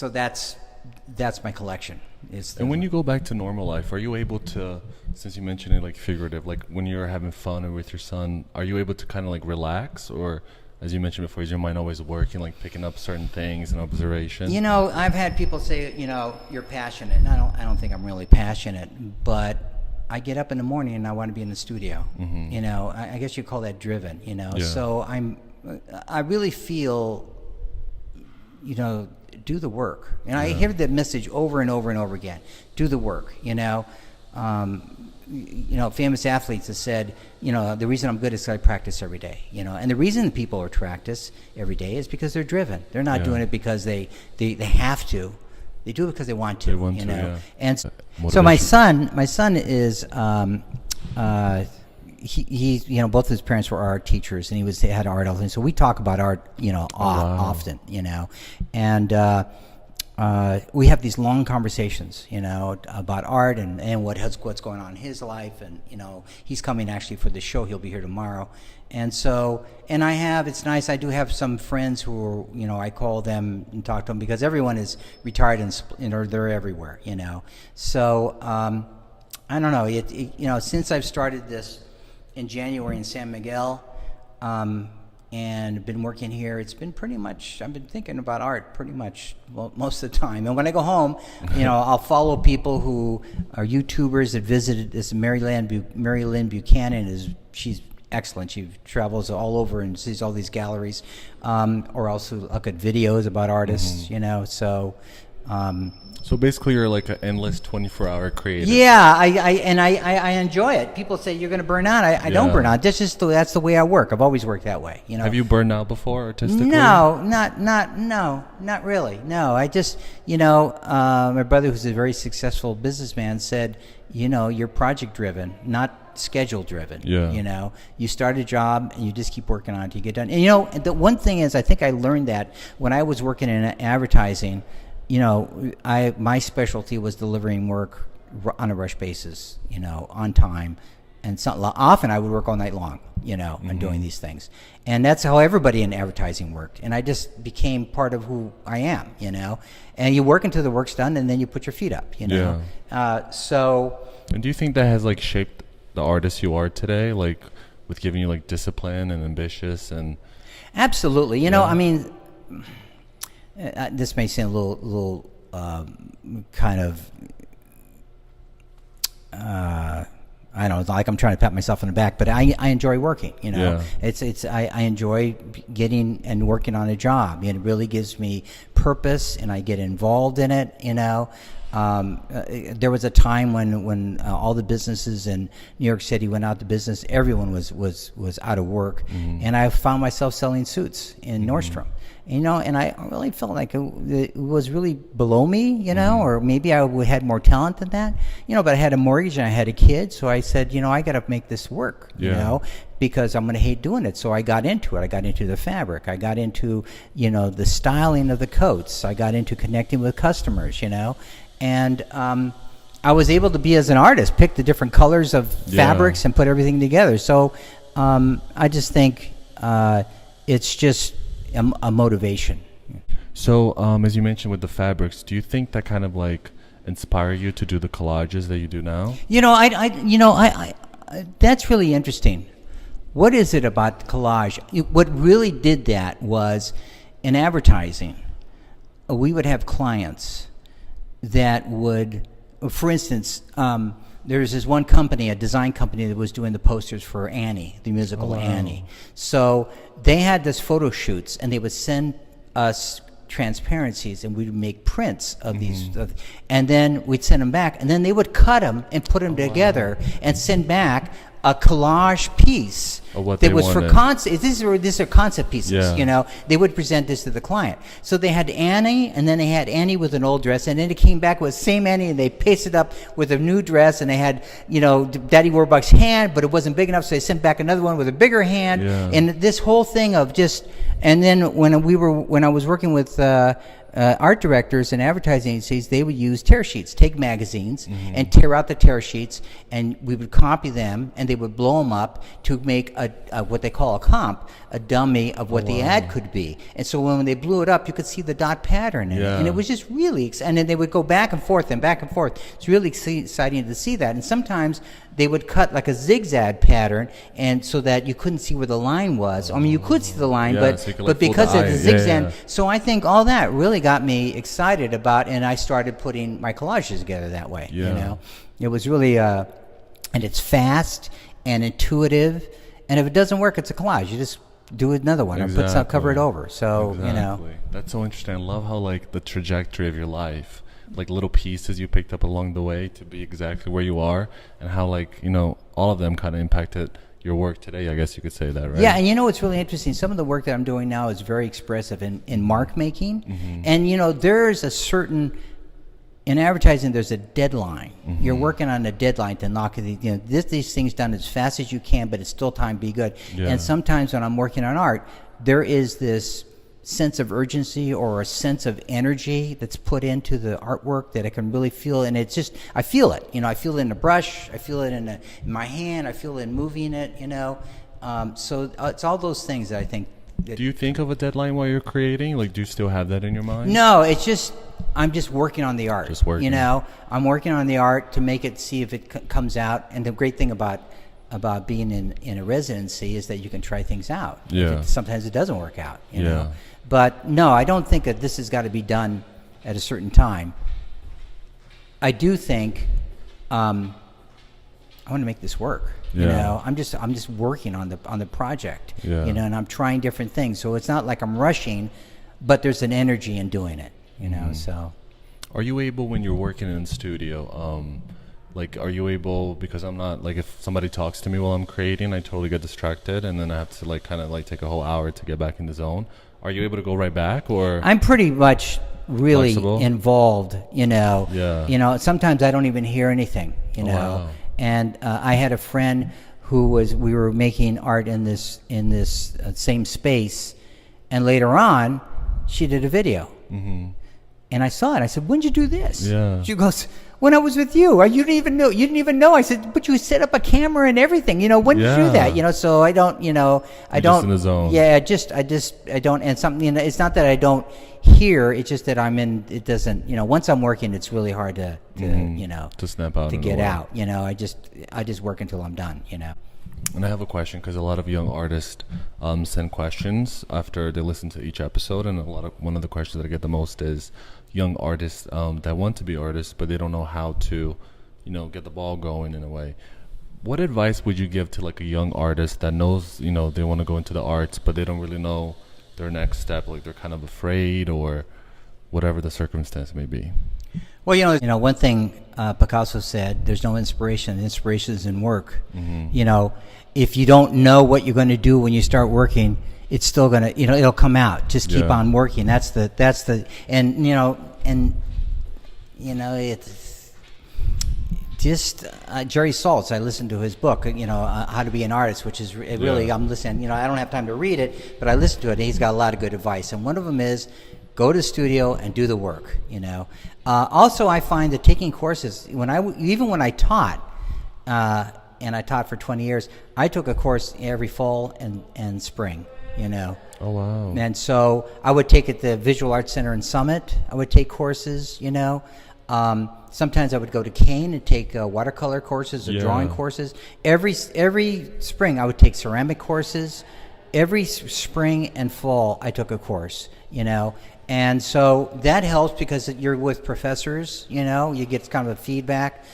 that's my collection. And when you go back to normal life, are you able to, since you mentioned it like figurative, like when you're having fun or with your son, are you able to kind of like relax, or as you mentioned before, is your mind always working, like picking up certain things and observation? You know, I've had people say, you know, you're passionate. And I don't think I'm really passionate, but I get up in the morning and I want to be in the studio. You know, I guess you call that driven, you know. So I really feel, you know, do the work. And I hear that message over and over and over again. Do the work, you know. You know, famous athletes have said, you know, the reason I'm good is I practice every day, you know. And the reason people are practice every day is because they're driven. They're not doing it because they have to. They do it because they want to, you know. And so my son is he you know, both his parents were art teachers, and he had art all the time. So we talk about art, you know, often, you know. And we have these long conversations, you know, about art and what's going on in his life. And, you know, he's coming actually for the show. He'll be here tomorrow. And so, and it's nice, I do have some friends who are, you know, I call them and talk to them, because everyone is retired and, you know, they're everywhere, you know. So, I don't know, you know, since I've started this in January in San Miguel, and been working here, it's been pretty much, I've been thinking about art pretty much most of the time. And when I go home, you know, I'll follow people who are YouTubers that visited this. Mary Lynn Buchanan she's excellent. She travels all over and sees all these galleries, or also look at videos about artists, you know. So So basically, you're like an endless 24-hour creative. Yeah, I enjoy it. People say you're going to burn out. I don't burn out. That's the way I work. I've always worked that way. You know. Have you burned out before artistically? No, not really. No, I just, my brother, who's a very successful businessman, said, you're project driven, not schedule driven. Yeah. You start a job and you just keep working on it until you get done. And the one thing is, I think I learned that when I was working in advertising. My specialty was delivering work on a rush basis, on time, and often I would work all night long, and doing these things, and that's how everybody in advertising worked, and I just became part of who I am, and you work until the work's done, and then you put your feet up, Yeah. So. And do you think that has like shaped the artist you are today, like with giving you like discipline and ambitious and? Absolutely, I mean. This may sound a little kind of, I don't know, like I'm trying to pat myself on the back, but I enjoy working. Yeah. I enjoy getting and working on a job. It really gives me purpose, and I get involved in it. There was a time when all the businesses in New York City went out to business. Everyone was out of work, and I found myself selling suits in Nordstrom. And I really felt like it was really below me, or maybe I had more talent than that, but I had a mortgage and I had a kid. So I said, I got to make this work, because I'm going to hate doing it. So I got into it. I got into the fabric. I got into, the styling of the coats. I got into connecting with customers, and I was able to be, as an artist, pick the different colors of fabrics and put everything together. So I just think it's just a motivation. So as you mentioned with the fabrics, do you think that kind of like inspire you to do the collages that you do now? I that's really interesting. What is it about collage? What really did that was, in advertising, we would have clients that would, for instance, there's this one company, a design company, that was doing the posters for Annie, the musical Annie. So they had this photo shoots, and they would send us transparencies, and we'd make prints of these, and then we'd send them back, and then they would cut them and put them together and send back a collage piece that was for concept. These are concept pieces. They would present this to the client. So they had Annie, and then they had Annie with an old dress, and then it came back with the same Annie, and they pasted up with a new dress, and they had Daddy Warbucks' hand, but it wasn't big enough, so they sent back another one with a bigger hand, and this whole thing of just. And then when I was working with art directors and advertising agencies, they would use tear sheets, take magazines and tear out the tear sheets, and we would copy them, and they would blow them up to make a what they call a comp, a dummy of what the ad could be. And so when they blew it up, you could see the dot pattern in it, and it was just really. And then they would go back and forth and back and forth. It's really exciting to see that. And sometimes they would cut like a zigzag pattern, and so that you couldn't see where the line was. I mean, you could see the line, but because of the zigzag. So I think all that really got me excited about, and I started putting my collages together that way. It was really, and it's fast and intuitive. And if it doesn't work, it's a collage. You just do another one or cover it over. So that's so interesting. I love how like the trajectory of your life, like little pieces you picked up along the way to be exactly where you are, and how like all of them kind of impacted your work today. I guess you could say that, right? Yeah, and it's really interesting. Some of the work that I'm doing now is very expressive in mark making, and there's a certain. In advertising, there's a deadline. You're working on a deadline to knock these things done as fast as you can, but it's still time to be good. And sometimes when I'm working on art, there is this sense of urgency or a sense of energy that's put into the artwork that I can really feel, and it's just I feel it. I feel it in the brush, I feel it in my hand, I feel it in moving it. So it's all those things that I think. Do you think of a deadline while you're creating? Like, do you still have that in your mind? No, it's just I'm just working on the art. Just working. I'm working on the art to make it, see if it comes out. And the great thing about being in a residency is that you can try things out. Yeah. Sometimes it doesn't work out. You know. But no, I don't think that this has got to be done at a certain time. I do think I want to make this work. I'm just working on the project. And I'm trying different things. So it's not like I'm rushing, but there's an energy in doing it. So. Are you able, when you're working in the studio, like, are you able, because I'm not, like, if somebody talks to me while I'm creating, I totally get distracted, and then I have to, like, kind of, like, take a whole hour to get back in the zone. Are you able to go right back, or? I'm pretty much really Flexible? involved, Yeah. Sometimes I don't even hear anything, Wow. And I had a friend we were making art in this same space, and later on, she did a video. Mm-hmm. And I saw it. I said, "When did you do this?" Yeah. She goes, "When I was with you. You didn't even know. You didn't even know." I said, "But you set up a camera and everything. When did you do that? So I don't. I You're don't. just in the zone. Yeah. I don't. And something. It's not that I don't hear. It's just that I'm in. It doesn't. Once I'm working, it's really hard to to snap out to and get away. out. I just work until I'm done. And I have a question, because a lot of young artists send questions after they listen to each episode, and one of the questions that I get the most is young artists that want to be artists, but they don't know how to, get the ball going in a way. What advice would you give to, like, a young artist that knows, they want to go into the arts, but they don't really know their next step, like they're kind of afraid, or whatever the circumstance may be? Well, one thing Picasso said: "There's no inspiration. The inspiration is in work." Mm-hmm. If you don't know what you're going to do when you start working, it's still gonna, it'll come out. Just keep on working. It's just Jerry Saltz. I listened to his book, How to Be an Artist, which is really, I'm listening. I don't have time to read it, but I listened to it, and he's got a lot of good advice. And one of them is, go to the studio and do the work. Also, I find that taking courses, even when I taught, and I taught for 20 years, I took a course every fall and spring. Oh, wow. And so I would take at the Visual Arts Center in Summit. I would take courses. Sometimes I would go to Kane and take watercolor courses or drawing courses. Every spring I would take ceramic courses. Every spring and fall I took a course. And so that helps because you're with professors. You get kind of a feedback.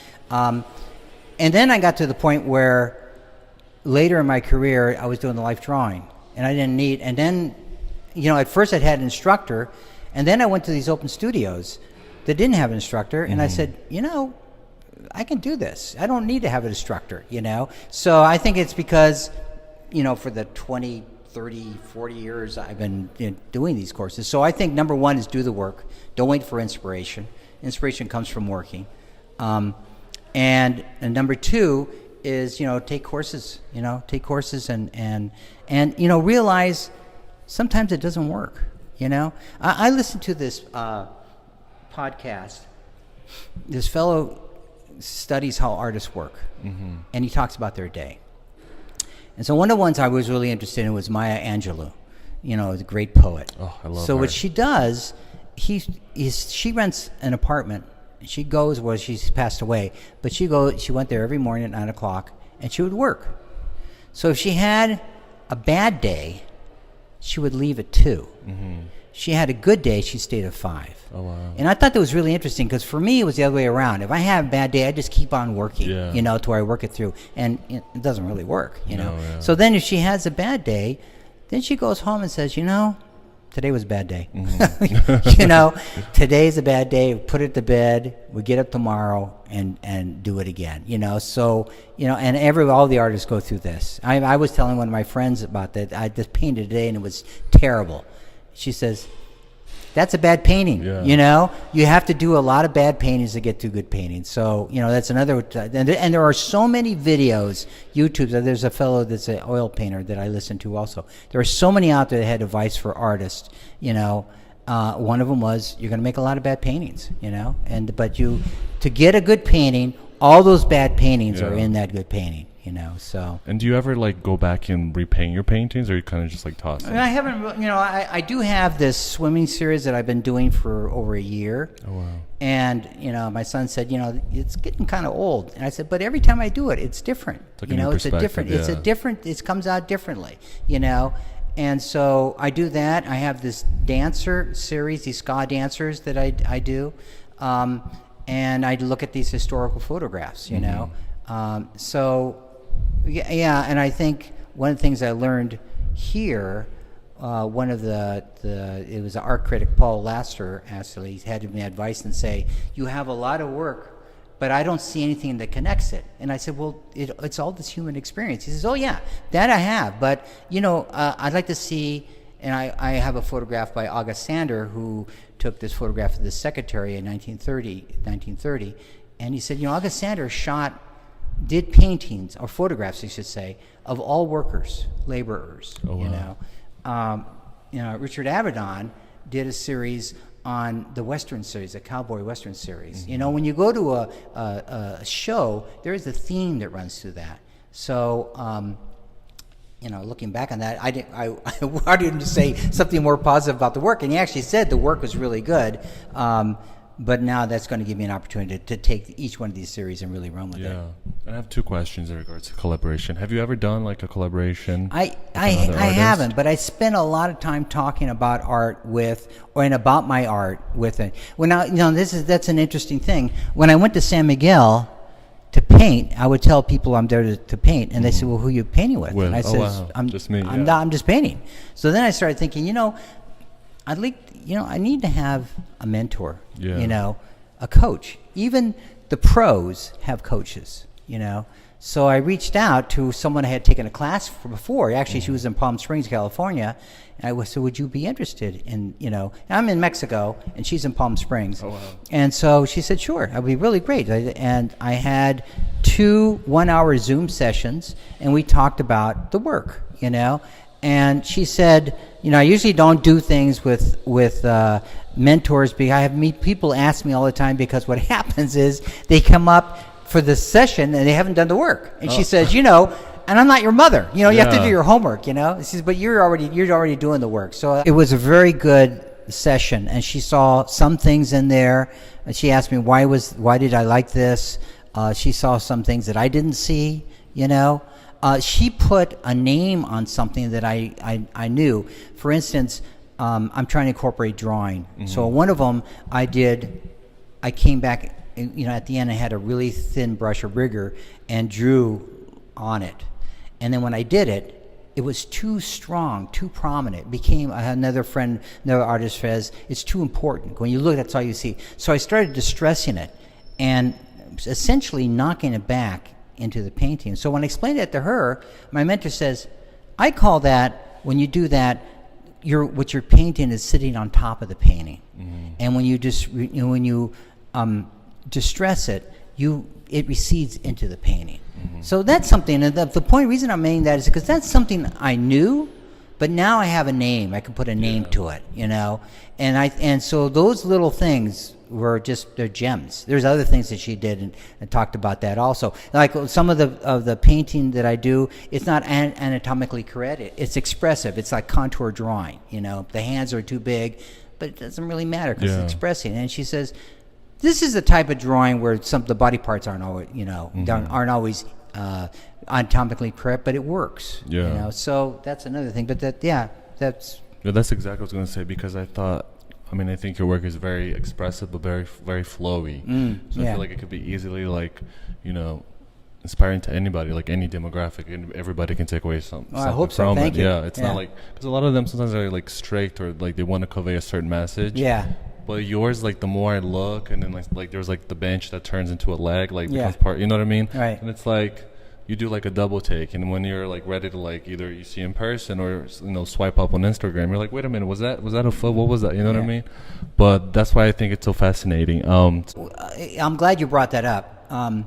And then I got to the point where later in my career I was doing the life drawing, and I didn't need. And then, at first I had an instructor, and then I went to these open studios that didn't have an instructor, and I said, I can do this. I don't need to have an instructor. So I think it's because, for the 20, 30, 40 years I've been doing these courses. So I think number one is do the work. Don't wait for inspiration. Inspiration comes from working. And number two is, take courses, and realize sometimes it doesn't work, I listened to this podcast. This fellow studies how artists work, and he talks about their day. And so one of the ones I was really interested in was Maya Angelou, the great poet. Oh, I love So her. what she does, she rents an apartment. She goes, she's passed away, but she went there every morning at 9 o'clock, and she would work. So if she had a bad day, she would leave at 2. Mm-hmm. She had a good day, she stayed at 5. Oh, wow. And I thought that was really interesting, because for me, it was the other way around. If I have a bad day, I just keep on working, to where I work it through. And it doesn't really work, Yeah. So then if she has a bad day, then she goes home and says, today was a bad day. Mm-hmm. Today's a bad day. Put it to bed. We get up tomorrow and do it again. So and all the artists go through this. I was telling one of my friends about that. I just painted today and it was terrible. She says, "That's a bad painting." Yeah. You have to do a lot of bad paintings to get to good paintings. So that's another. And there are so many videos, YouTube. There's a fellow that's an oil painter that I listen to also. There are so many out there that had advice for artists. One of them was, you're going to make a lot of bad paintings. But to get a good painting, all those bad paintings are in that good painting. So. And do you ever, like, go back and repaint your paintings, or you kind of just, like, toss them? I haven't. I do have this swimming series that I've been doing for over a year. Oh, wow. And my son said, it's getting kind of old. And I said, but every time I do it, it's different. It's like a new perspective, it comes out differently. And so I do that. I have this dancer series, these ska dancers that I do, and I look at these historical photographs. So. Yeah, and I think one of the things I learned here one of it was art critic Paul Laster actually had me advice and say, you have a lot of work, but I don't see anything that connects it. And I said, well, it's all this human experience. He says, oh yeah, that I have, but I'd like to see. And I have a photograph by August Sander, who took this photograph of the secretary in 1930, and he said, August Sander did paintings, or photographs, I should say, of all workers, laborers. Oh, wow. Richard Avedon did a series on the Western series, a cowboy Western series. Mm-hmm. When you go to a show, there is a theme that runs through that. So. Looking back on that, I wanted him to say something more positive about the work, and he actually said the work was really good. But now that's going to give me an opportunity to take each one of these series and really run with it. Yeah, I have two questions in regards to collaboration. Have you ever done like a collaboration? I haven't, but I spent a lot of time talking about art about my art with it. Well, now that's an interesting thing. When I went to San Miguel to paint, I would tell people I'm there to paint, and they said, "Well, who are you painting with?" And I said, wow. "I'm just me. I'm just painting." So then I started thinking, I need to have a mentor, a coach. Even the pros have coaches, So I reached out to someone I had taken a class for before. Actually, she was in Palm Springs, California. And I said, would you be interested in, I'm in Mexico and she's in Palm Springs. Oh, wow. And so she said, sure, that would be really great. And I had 2 1-hour Zoom sessions, and we talked about the work, And she said, I usually don't do things with mentors, because people ask me all the time, because what happens is they come up for the session and they haven't done the work. And she says, and I'm not your mother. You have to do your homework, She says, but you're already doing the work. So it was a very good session, and she saw some things in there. And she asked me why did I like this? She saw some things that I didn't see, She put a name on something that I knew. For instance, I'm trying to incorporate drawing. Mm-hmm. So one of them I came back, at the end I had a really thin brush, a rigger, and drew on it. And then when I did it, it was too strong, too prominent. It became, another artist says, it's too important. When you look, that's all you see. So I started distressing it and essentially knocking it back into the painting. So when I explained that to her, my mentor says, I call that, when you do that, what you're painting is sitting on top of the painting. Mm-hmm. And when you distress it, it recedes into the painting. Mm-hmm. So that's something, and the reason I'm making that is because that's something I knew, but now I have a name. I can put a name to it, and so those little things were they're gems. There's other things that she did and talked about that also. Like some of the painting that I do, it's not anatomically correct. It's expressive. It's like contour drawing. The hands are too big, but it doesn't really matter because it's expressing. And she says, this is the type of drawing where the body parts aren't always, aren't always anatomically correct, but it works. Yeah. So that's another thing. But that's. Yeah, that's exactly what I was going to say, because I think your work is very expressive, but very, very flowy. So I feel like it could be easily inspiring to anybody, like any demographic, and everybody can take away something I hope so. from Thank it. you. Yeah, it's not like, because a lot of them sometimes are like strict, or like they want to convey a certain message. Yeah. But yours, like the more I look, and then like there's like the bench that turns into a leg, like becomes part. You know what I mean? Right. And it's like you do like a double take, and when you're like ready to like either you see in person or swipe up on Instagram, you're like, wait a minute, was that a foot? What was that? You know what I mean? But that's why I think it's so fascinating. I'm glad you brought that up. I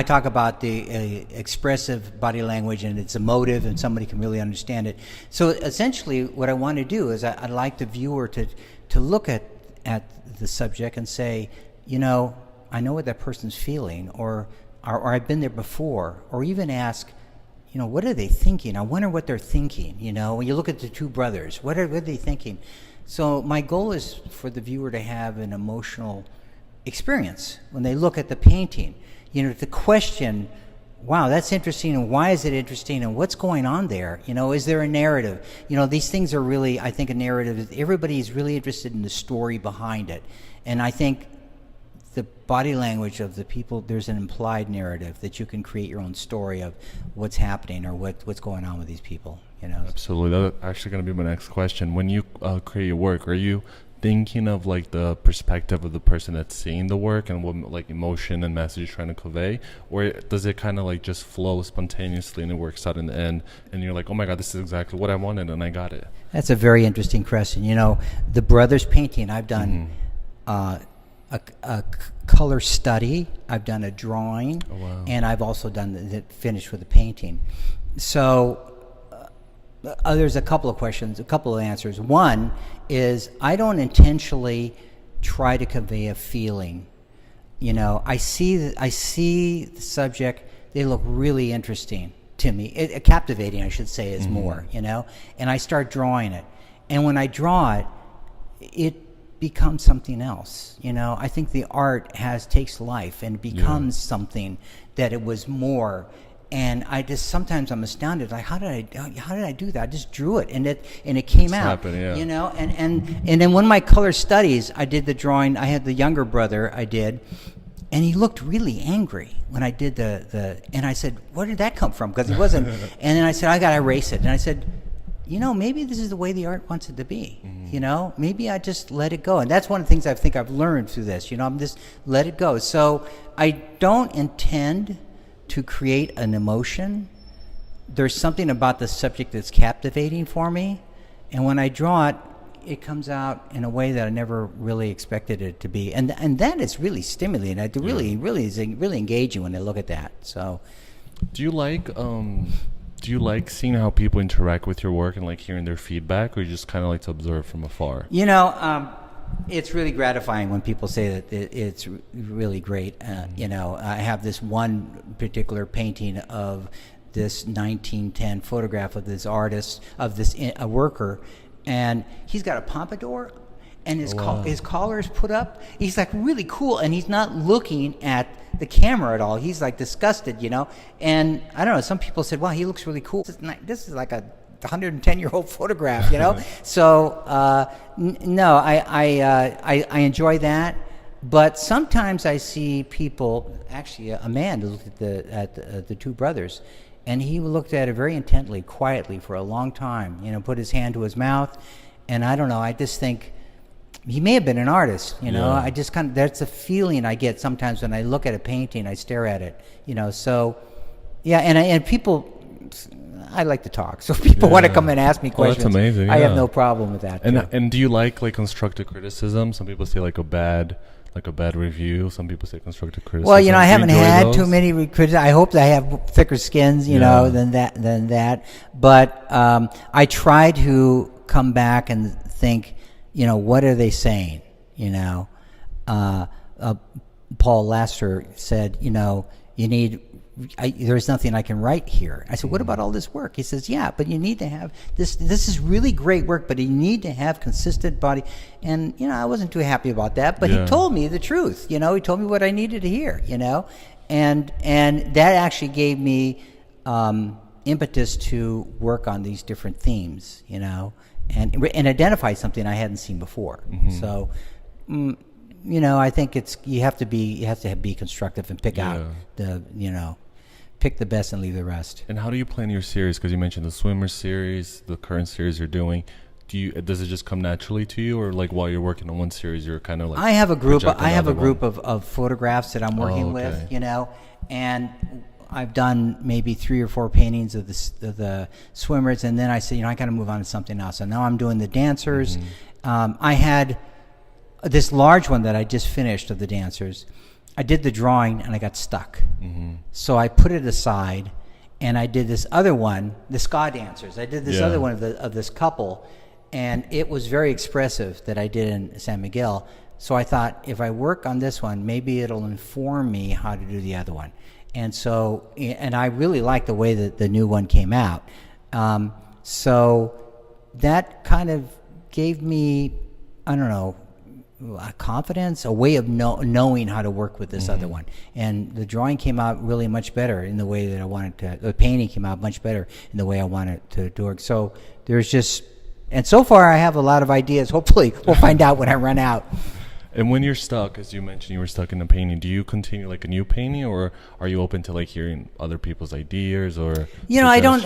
talk about the expressive body language, and it's emotive, and somebody can really understand it. So essentially, what I want to do is I'd like the viewer to look at the subject and say, I know what that person's feeling, or I've been there before, or even ask, what are they thinking? I wonder what they're thinking. When you look at the two brothers, what are they thinking? So my goal is for the viewer to have an emotional experience when they look at the painting. To question, wow, that's interesting, and why is it interesting, and what's going on there? Is there a narrative? These things are really, I think, a narrative. Everybody is really interested in the story behind it. And I think the body language of the people, there's an implied narrative that you can create your own story of what's happening or what's going on with these people. Absolutely. That's actually going to be my next question. When you create your work, are you thinking of like the perspective of the person that's seeing the work and what like emotion and message you're trying to convey, or does it kind of like just flow spontaneously and it works out in the end and you're like, oh my god, this is exactly what I wanted and I got it? That's a very interesting question. The brothers painting, I've done a color study, I've done a drawing, and I've also done the finish with a painting. So there's a couple of questions, a couple of answers. One is I don't intentionally try to convey a feeling. I see the subject, they look really interesting to me. Captivating, I should say, is more, and I start drawing it. And when I draw it, it becomes something else. I think the art takes life and becomes something that it was more. And sometimes I'm astounded. Like, how did I do that? I just drew it, and it came out. Happened, yeah. And then one of my color studies, I did the drawing. I had the younger brother. And he looked really angry when I did and I said, where did that come from? Because he wasn't. And then I said, I got to erase it. And I said, maybe this is the way the art wants it to be. Maybe I just let it go. And that's one of the things I think I've learned through this. I'm just let it go. So I don't intend to create an emotion. There's something about the subject that's captivating for me, and when I draw it, it comes out in a way that I never really expected it to be, and that is really stimulating. It really is really engaging when I look at that. So, do you like seeing how people interact with your work and like hearing their feedback, or you just kind of like to observe from afar? It's really gratifying when people say that it's really great. I have this one particular painting of this 1910 photograph of this artist, of this worker, and he's got a pompadour, and his collar is put up. He's like really cool, and he's not looking at the camera at all. He's like disgusted, And I don't know. Some people said, "Wow, he looks really cool." This is like a 110-year-old photograph, So no, I enjoy that, but sometimes I see people. Actually, a man looked at the two brothers, and he looked at it very intently, quietly for a long time. Put his hand to his mouth, and I don't know. I just think he may have been an artist. I just that's a feeling I get sometimes when I look at a painting. I stare at it. So yeah, and people. I like to talk, so if people want to come and ask me questions. That's amazing. I have no problem with that. And do you like constructive criticism? Some people say like a bad review. Some people say constructive criticism. Well, I haven't had too many criticisms. I hope I have thicker skins, than that. But I try to come back and think, what are they saying? Paul Lasser said, you need. There's nothing I can write here. I said, what about all this work? He says, yeah, but you need to have this. This is really great work, but you need to have consistent body. And, I wasn't too happy about that, but he told me the truth. He told me what I needed to hear, and that actually gave me impetus to work on these different themes, and identify something I hadn't seen before. So, I think you have to be constructive and pick out pick the best and leave the rest. And how do you plan your series? Because you mentioned the swimmer series, the current series you're doing. Does it just come naturally to you, or like while you're working on one series, you're kind of like? I have a group of photographs that I'm working with, and I've done maybe 3 or 4 paintings of the swimmers, and then I said, I got to move on to something else. So now I'm doing the dancers. I had this large one that I just finished of the dancers. I did the drawing and I got stuck. So I put it aside, and I did this other one, the ska dancers. I did this other one of this couple, and it was very expressive that I did in San Miguel. So I thought, if I work on this one, maybe it'll inform me how to do the other one. And I really like the way that the new one came out. So that kind of gave me, I don't know, a confidence, a way of knowing how to work with this other one. And the drawing came out really much better in the way that I wanted to. The painting came out much better in the way I wanted to work. So there's just, and so far I have a lot of ideas. Hopefully we'll find out when I run out. And when you're stuck, as you mentioned, you were stuck in a painting, do you continue like a new painting, or are you open to like hearing other people's ideas or I don't,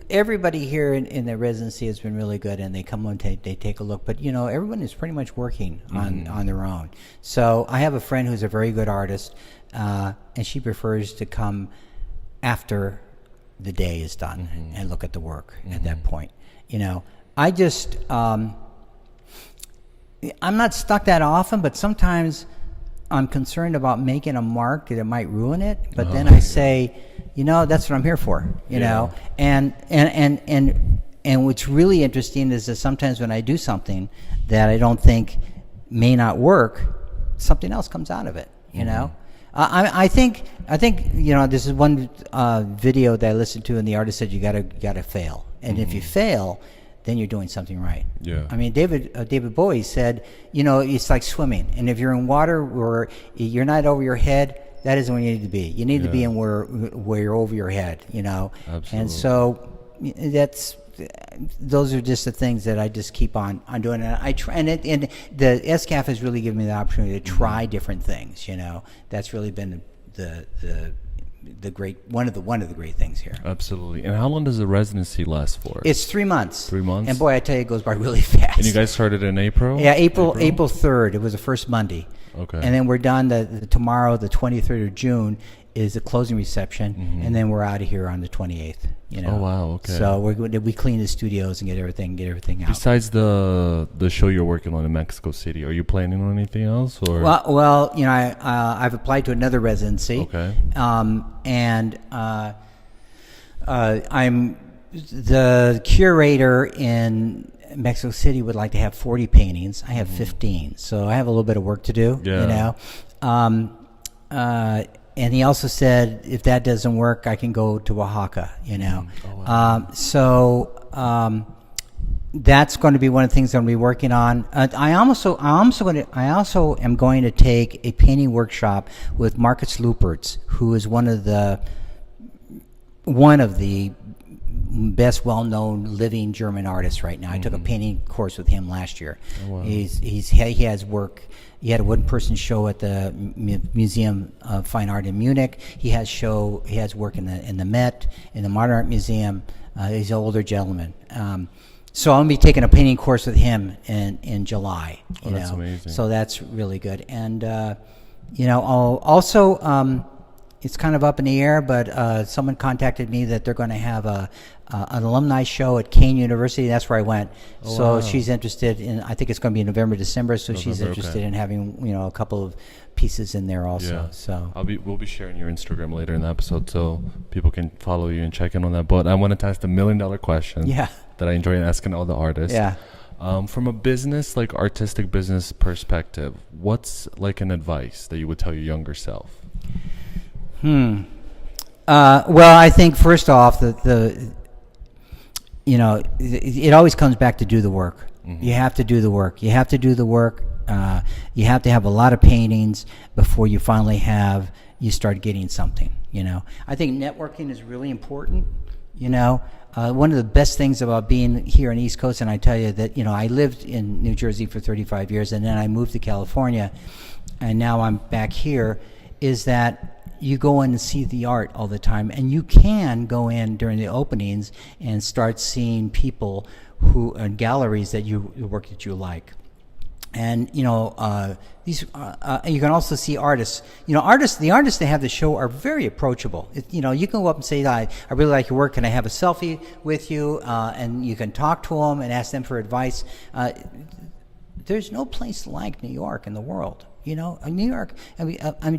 everybody here in the residency has been really good, and they come and they take a look, but everyone is pretty much working on their own. So I have a friend who's a very good artist, and she prefers to come after the day is done and look at the work at that point. I just, I'm not stuck that often, but sometimes I'm concerned about making a mark that it might ruin it. But then I say, that's what I'm here for, you know. And what's really interesting is that sometimes when I do something that I don't think may not work, something else comes out of it, you know. I think this is one video that I listened to, and the artist said you gotta fail, and if you fail, then you're doing something right. Yeah. I mean, David Bowie said, it's like swimming, and if you're in water where you're not over your head, that isn't where you need to be. You need to be in where you're over your head, Absolutely. And so those are just the things that I just keep on doing, and I try. And the SCAF has really given me the opportunity to try different things. That's really been the great one of the great things here. Absolutely. And how long does the residency last for? It's 3 months. 3 months. And boy, I tell you, it goes by really fast. And you guys started in April? Yeah, April 3rd. It was the first Monday. Okay. And then we're done. Tomorrow, the 23rd of June, is the closing reception, and then we're out of here on the 28th. Oh wow! Okay. So we clean the studios and get everything out. Besides the show you're working on in Mexico City, are you planning on anything else? Or well, I've applied to another residency. Okay. And I'm the curator in Mexico City would like to have 40 paintings. I have 15, so I have a little bit of work to do. Yeah. And he also said, if that doesn't work, I can go to Oaxaca, Oh, wow. So that's going to be one of the things I'm going to be working on. I also am going to take a painting workshop with Marcus Lupertz, who is one of the best well-known living German artists right now. I took a painting course with him last year. Oh, wow. He has work. He had a one-person show at the Museum of Fine Art in Munich. He has work in the Met, in the Modern Art Museum. He's an older gentleman. So I'm going to be taking a painting course with him in July. That's amazing. So that's really good. And also it's kind of up in the air, but someone contacted me that they're going to have an alumni show at Kane University. That's where I went. Oh, so wow. She's interested in. I think it's going to be November, December. So she's interested in having a couple of pieces in there also. Yeah. So we'll be sharing your Instagram later in the episode, so people can follow you and check in on that. But I wanted to ask the $1 million question. Yeah. That I enjoy asking all the artists. Yeah. From a business, like artistic business perspective, what's like an advice that you would tell your younger self? Well, I think first off, it always comes back to do the work. Mm-hmm. You have to do the work. You have to have a lot of paintings before you finally you start getting something. I think networking is really important. One of the best things about being here on the East Coast, and I tell you that, I lived in New Jersey for 35 years, and then I moved to California, and now I'm back here, is that you go in and see the art all the time, and you can go in during the openings and start seeing people and galleries that work that you like. And these you can also see artists. The artists that have the show are very approachable. You can go up and say, I really like your work. Can I have a selfie with you? And you can talk to them and ask them for advice. There's no place like New York in the world. New York.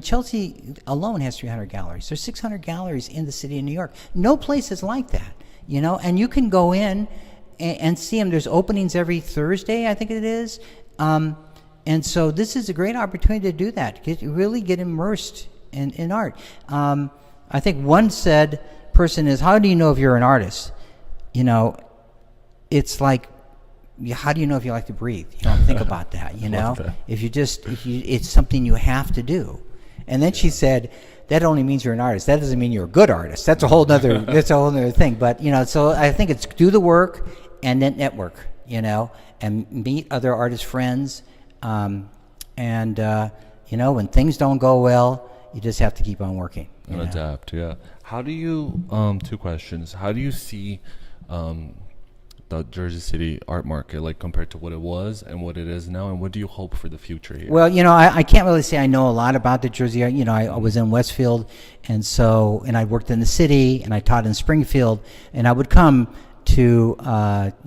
Chelsea alone has 300 galleries. There's 600 galleries in the city of New York. No place is like that. And you can go in and see them. There's openings every Thursday, I think it is. And so this is a great opportunity to do that. Really get immersed in art. I think one person is, how do you know if you're an artist? It's like, how do you know if you like to breathe? Think about that. It's something you have to do. And then she said, that only means you're an artist. That doesn't mean you're a good artist. That's a whole other thing. But so I think it's do the work and then network. And meet other artist friends, When things don't go well, you just have to keep on working. And adapt, yeah. How do you, 2 questions. How do you see the Jersey City art market, like compared to what it was and what it is now, and what do you hope for the future here? Well, I can't really say I know a lot about the Jersey art. I was in Westfield, and I worked in the city, and I taught in Springfield, and I would come to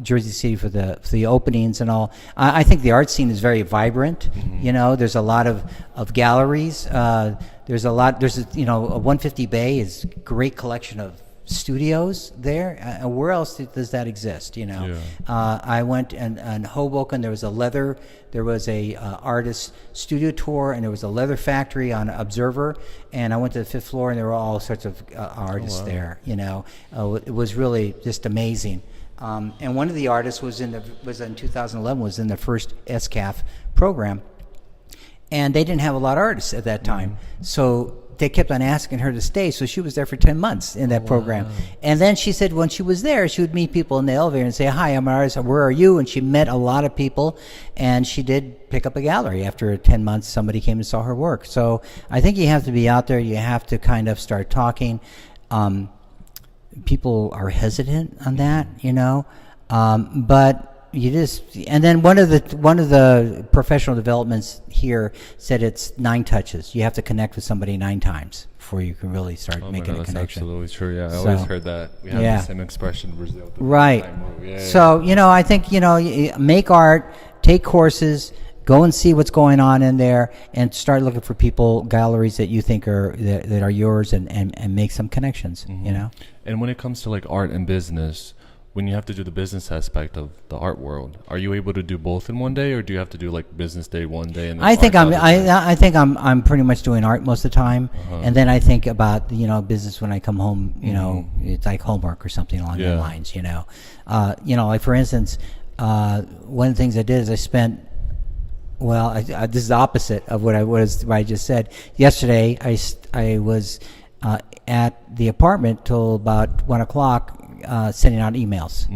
Jersey City for the openings and all. I think the art scene is very vibrant. There's a lot of galleries. There's a 150 Bay is a great collection of studios there. Where else does that exist? I went in Hoboken. There was a artist studio tour, and there was a leather factory on Observer, and I went to the 5th floor, and there were all sorts of artists there. It was really just amazing. And one of the artists was in 2011 was in the first SCAF program, and they didn't have a lot of artists at that time, so they kept on asking her to stay, so she was there for 10 months in that program. And then she said when she was there, she would meet people in the elevator and say, "Hi, I'm an artist, where are you?" And she met a lot of people, and she did pick up a gallery. After 10 months, somebody came and saw her work. So I think you have to be out there. You have to kind of start talking. People are hesitant on that, but and then one of the professional developments here said it's 9 touches. You have to connect with somebody 9 times before you can really start making a connection. That's absolutely true. Yeah, I always heard that. We have the same expression in Brazil. Right. So I think make art, take courses, go and see what's going on in there, and start looking for galleries that you think that are yours, and make some connections. And when it comes to like art and business, when you have to do the business aspect of the art world, are you able to do both in one day, or do you have to do like business day one day and then I think I'm pretty much doing art most of the time, and then I think about business when I come home. It's like homework or something along those lines. Like for instance, one of the things I did is I spent. Well, this is the opposite of what I just said. Yesterday, I was at the apartment till about 1 o'clock. Sending out emails,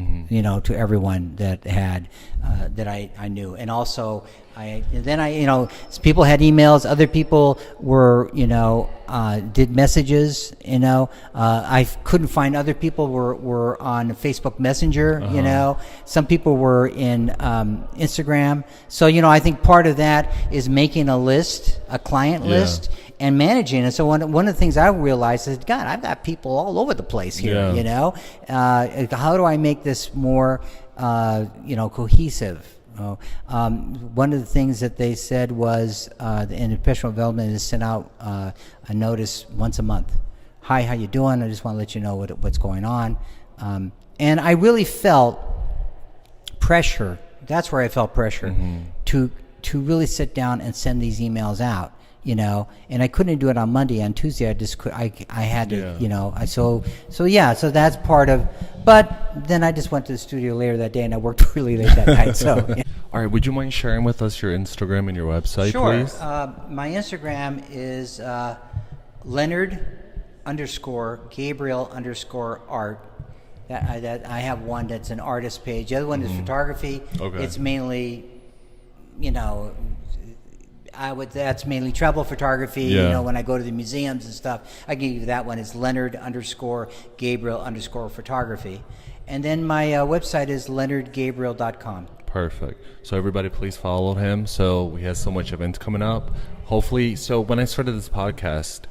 to everyone that had that I knew, and also people had emails. Other people were did messages. I couldn't find other people were on Facebook Messenger. Some people were in Instagram. So I think part of that is making a client list. And managing it. So one of the things I realized is, God, I've got people all over the place here. How do I make this more, cohesive? One of the things that they said was in professional development is send out a notice once a month. Hi, how you doing? I just want to let you know what's going on. And I really felt pressure. That's where I felt pressure to really sit down and send these emails out. And I couldn't do it on Monday. On Tuesday, I had to, so that's part of, but then I just went to the studio later that day and I worked really late that night. So, All right, would you mind sharing with us your Instagram and your website, please? Sure. My Instagram is Leonard_Gabriel_art. That I have one that's an artist page. The other one is photography. Okay. It's mainly, that's mainly travel photography. When I go to the museums and stuff, I give you that one. It's Leonard_Gabriel_photography. And then my website is leonardgabriel.com. Perfect. So everybody please follow him. So he has so much events coming up. Hopefully, so when I started this podcast,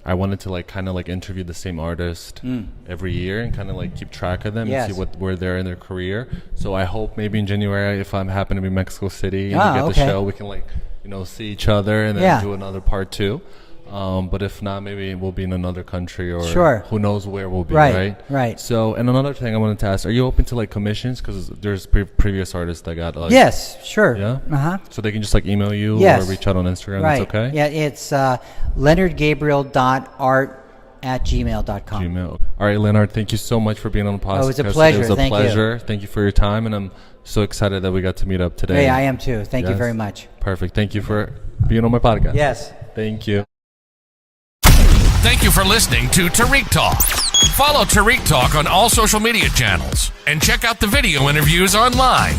I wanted to kind of interview the same artist every year and kind of keep track of them and see where they're in their career. So I hope maybe in January, if I happen to be in Mexico City and we get the show, we can see each other and then do another part 2. But if not, maybe we'll be in another country or who knows where we'll be, right? So, and another thing I wanted to ask, are you open to commissions? Because there's previous artists that got yes, sure. Yeah? So they can just email you or reach out on Instagram, that's okay? Yeah, it's leonardgabriel.art@gmail.com. Gmail. All right, Leonard, thank you so much for being on the podcast. Oh, it was a pleasure. It was a pleasure. Thank you for your time, and I'm so excited that we got to meet up today. Hey, I am too. Thank you very much. Perfect. Thank you for being on my podcast. Yes. Thank you. Thank you for listening to Tarik Talk. Follow Tarik Talk on all social media channels and check out the video interviews online.